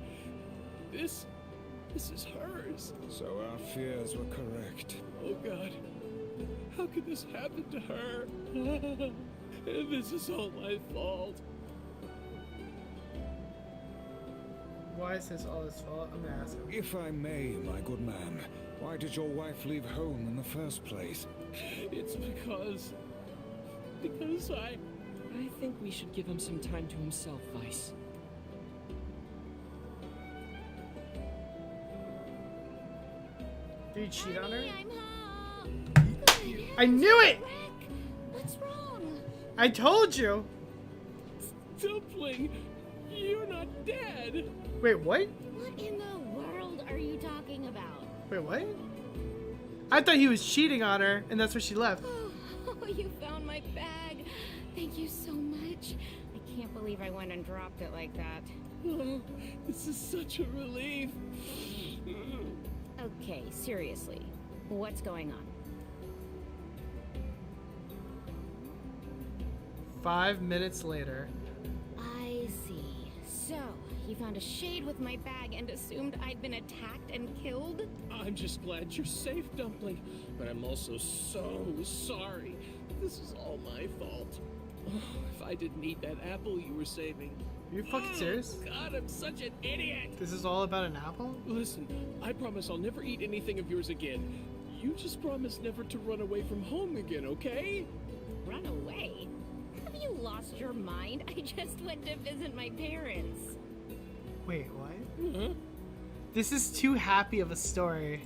This is hers. So our fears were correct. Oh god. How could this happen to her? This is all my fault. Why is this all his fault? I'm gonna ask him. If I may, my good man, why did your wife leave home in the first place? It's because I think we should give him some time to himself, Vice. Did he cheat on her? I'm home. Good I knew it! Rick, what's wrong? I told you! Dumpling, you're not dead. Wait, what? What in the world are you talking about? Wait, what? I thought he was cheating on her, and that's where she left. Oh, you found my bag. Thank you so much. I can't believe I went and dropped it like that. Oh, this is such a relief. Okay, seriously, what's going on? 5 minutes later. I see. So, you found a shade with my bag and assumed I'd been attacked and killed? I'm just glad you're safe, Dumpling, but I'm also so sorry. This is all my fault. Oh, if I didn't eat that apple you were saving. Are you fucking serious? God, I'm such an idiot. This is all about an apple? Listen, I promise I'll never eat anything of yours again. You just promise never to run away from home again, okay? Run away? Have you lost your mind? I just went to visit my parents. Wait, what? Huh? This is too happy of a story.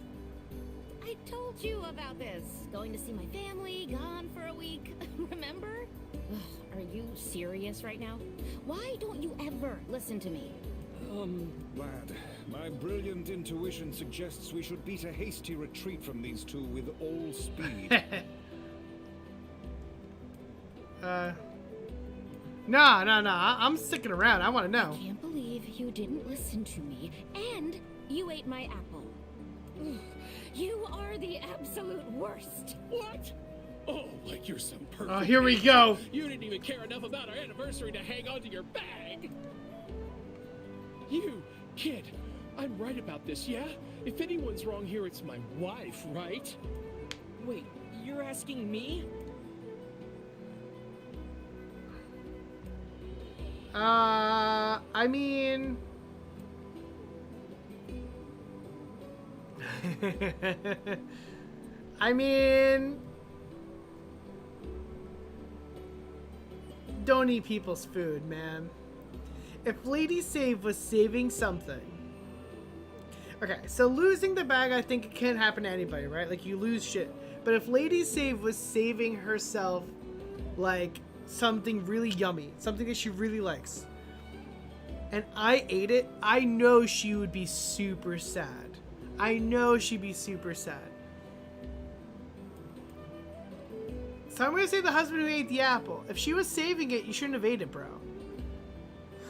I told you about this. Going to see my family, gone for a week. Remember? Ugh, are you serious right now? Why don't you ever listen to me? Lad, my brilliant intuition suggests we should beat a hasty retreat from these two with all speed. No, I'm sticking around. I want to know. I can't believe you didn't listen to me, and you ate my apple. Ugh, you are the absolute worst. What? Oh, like you're some perfect. Oh, here we go. You didn't even care enough about our anniversary to hang on to your bag. You, kid, I'm right about this, yeah? If anyone's wrong here, it's my wife, right? Wait, you're asking me? I mean... I mean... Don't eat people's food, man. If Lady Save was saving something... Okay, so losing the bag, I think it can happen to anybody, right? Like, you lose shit. But if Lady Save was saving herself, like, something really yummy, something that she really likes, and I ate it, I know she would be super sad. I know she'd be super sad. So I'm gonna say the husband who ate the apple. If she was saving it, you shouldn't have ate it, bro.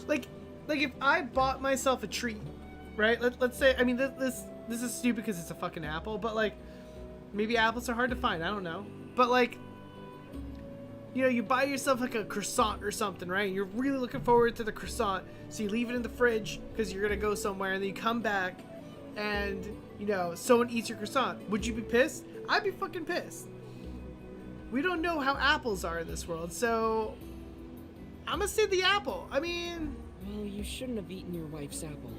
Like if I bought myself a treat, right? Let's say, I mean, this is stupid because it's a fucking apple, but like, maybe apples are hard to find. I don't know, but like, you know, you buy yourself like a croissant or something, right? And you're really looking forward to the croissant, so you leave it in the fridge because you're gonna go somewhere, and then you come back, and you know, someone eats your croissant. Would you be pissed? I'd be fucking pissed. We don't know how apples are in this world, so I'm gonna say the apple. I mean, Well, you shouldn't have eaten your wife's apple.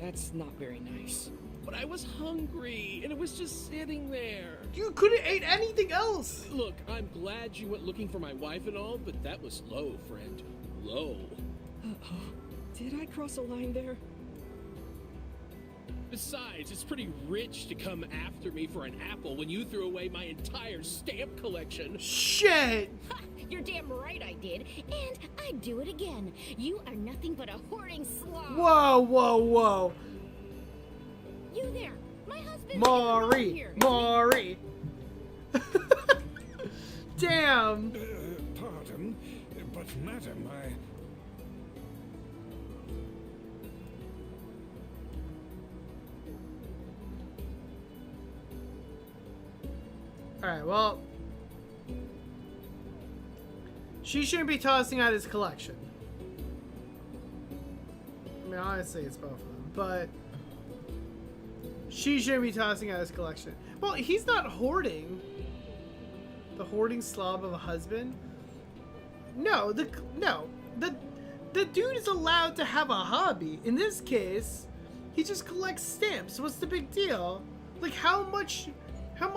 That's not very nice. But I was hungry, and it was just sitting there. you could have ate anything else. Look, I'm glad you went looking for my wife and all, but that was low, friend. Low. Uh-oh. Did I cross a line there? Besides, it's pretty rich to come after me for an apple when you threw away my entire stamp collection. Shit. Ha! You're damn right I did, and I'd do it again. You are nothing but a hoarding slob. Whoa, whoa, whoa. You there, my husband's Maury, here. Maury. Damn. Pardon, but madam, Alright, well. She shouldn't be tossing out his collection. I mean, honestly, it's both of them, but she shouldn't be tossing out his collection. Well, he's not hoarding. The hoarding slob of a husband? No, the dude is allowed to have a hobby. In this case, he just collects stamps. What's the big deal? Like, how much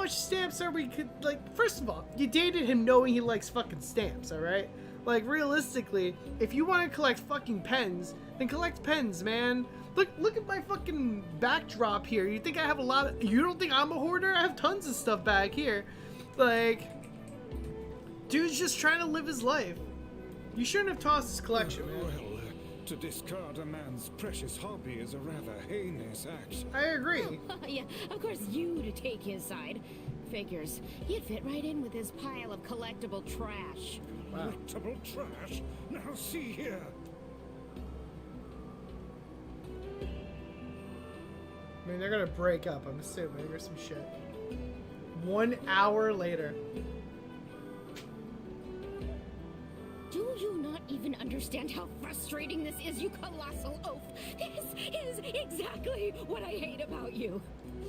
stamps are we like? First of all, you dated him knowing he likes fucking stamps, all right? Like, realistically, if you want to collect fucking pens, then collect pens, man. Look at my fucking backdrop here. You think I have a lot of... You don't think I'm a hoarder? I have tons of stuff back here. Like, dude's just trying to live his life. You shouldn't have tossed his collection, man. well, to discard a man's precious hobby is a rather heinous act. I agree. Oh, yeah, of course you to take his side. Figures. You'd fit right in with his pile of collectible trash. Wow. Collectible trash? Now see here. I mean, they're gonna break up, I'm assuming, or some shit. 1 hour later. Do you not even understand how frustrating this is, you colossal oaf? This is exactly what I hate about you.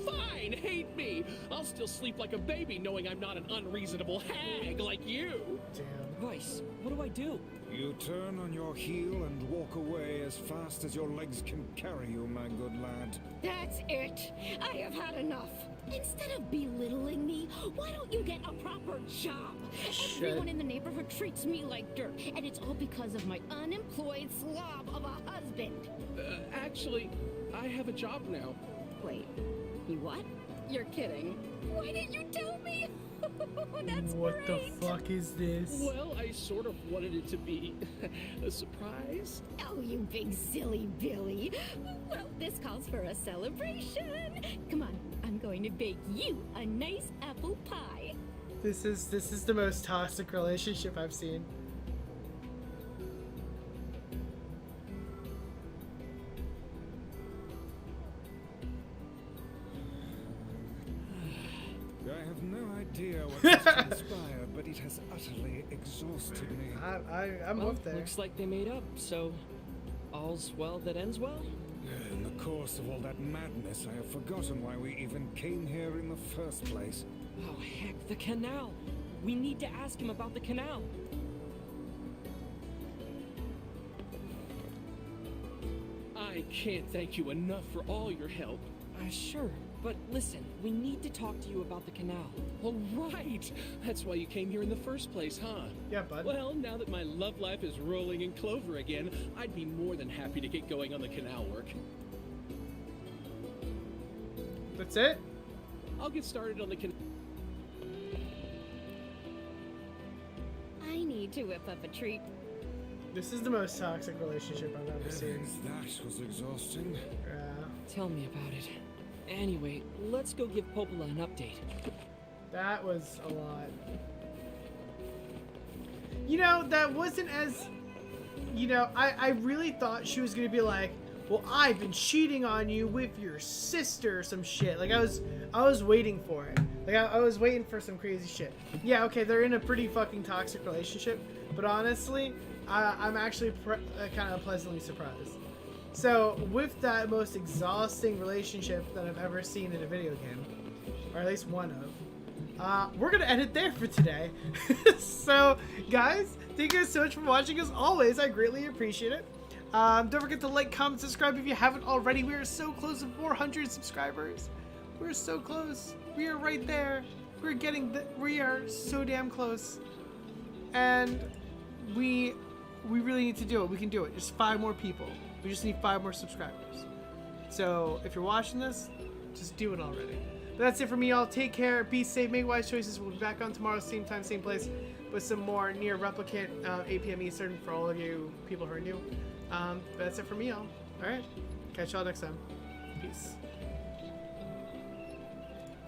Fine, hate me. I'll still sleep like a baby knowing I'm not an unreasonable hag like you. Damn. Vice, what do I do? You turn on your heel and walk away as fast as your legs can carry you, my good lad. That's it. I have had enough. Instead of belittling me, why don't you get a proper job? Shit. Everyone in the neighborhood treats me like dirt, and it's all because of my unemployed slob of a husband. Actually, I have a job now. Wait, you what? You're kidding. Why didn't you tell me? That's What great. the fuck is this? Well, I sort of wanted it to be a surprise. Oh, you big silly Billy. Well, this calls for a celebration. Come on, I'm going to bake you a nice apple pie. This is the most toxic relationship I've seen. I have no idea what has transpired, but it has utterly exhausted me. I'm Well, with there. looks like they made up, so all's well that ends well. In the course of all that madness, I have forgotten why we even came here in the first place. Oh, heck, the canal. We need to ask him about the canal. I can't thank you enough for all your help. Sure, but listen, we need to talk to you about the canal. All right. That's why you came here in the first place, huh? Yeah, bud. Well, now that my love life is rolling in clover again, I'd be more than happy to get going on the canal work. That's it? I'll get started on the canal. I need to whip up a treat. This is the most toxic relationship I've ever seen. That was exhausting. Yeah. Tell me about it. Anyway, let's go give Popola an update. That was a lot. You know, that wasn't as... You know, I really thought she was going to be like, well, I've been cheating on you with your sister or some shit. Like, I was waiting for it. Like, I was waiting for some crazy shit. Yeah, okay, they're in a pretty fucking toxic relationship. But honestly, I'm actually kind of pleasantly surprised. So, with that most exhausting relationship that I've ever seen in a video game, or at least one of, we're going to end it there for today. So, guys, thank you guys so much for watching. As always, I greatly appreciate it. Don't forget to like, comment, subscribe if you haven't already. We are so close to 400 subscribers. We're so close. We are right there. We are so damn close. And we really need to do it. We can do it. Just 5 more people. We just need 5 more subscribers. So if you're watching this, just do it already. But that's it for me, y'all. Take care, be safe, make wise choices. We'll be back on tomorrow, same time, same place, with some more Nier Replicant, 8 p.m. Eastern for all of you people who are new. But that's it for me, y'all. Alright, catch y'all next time. Peace.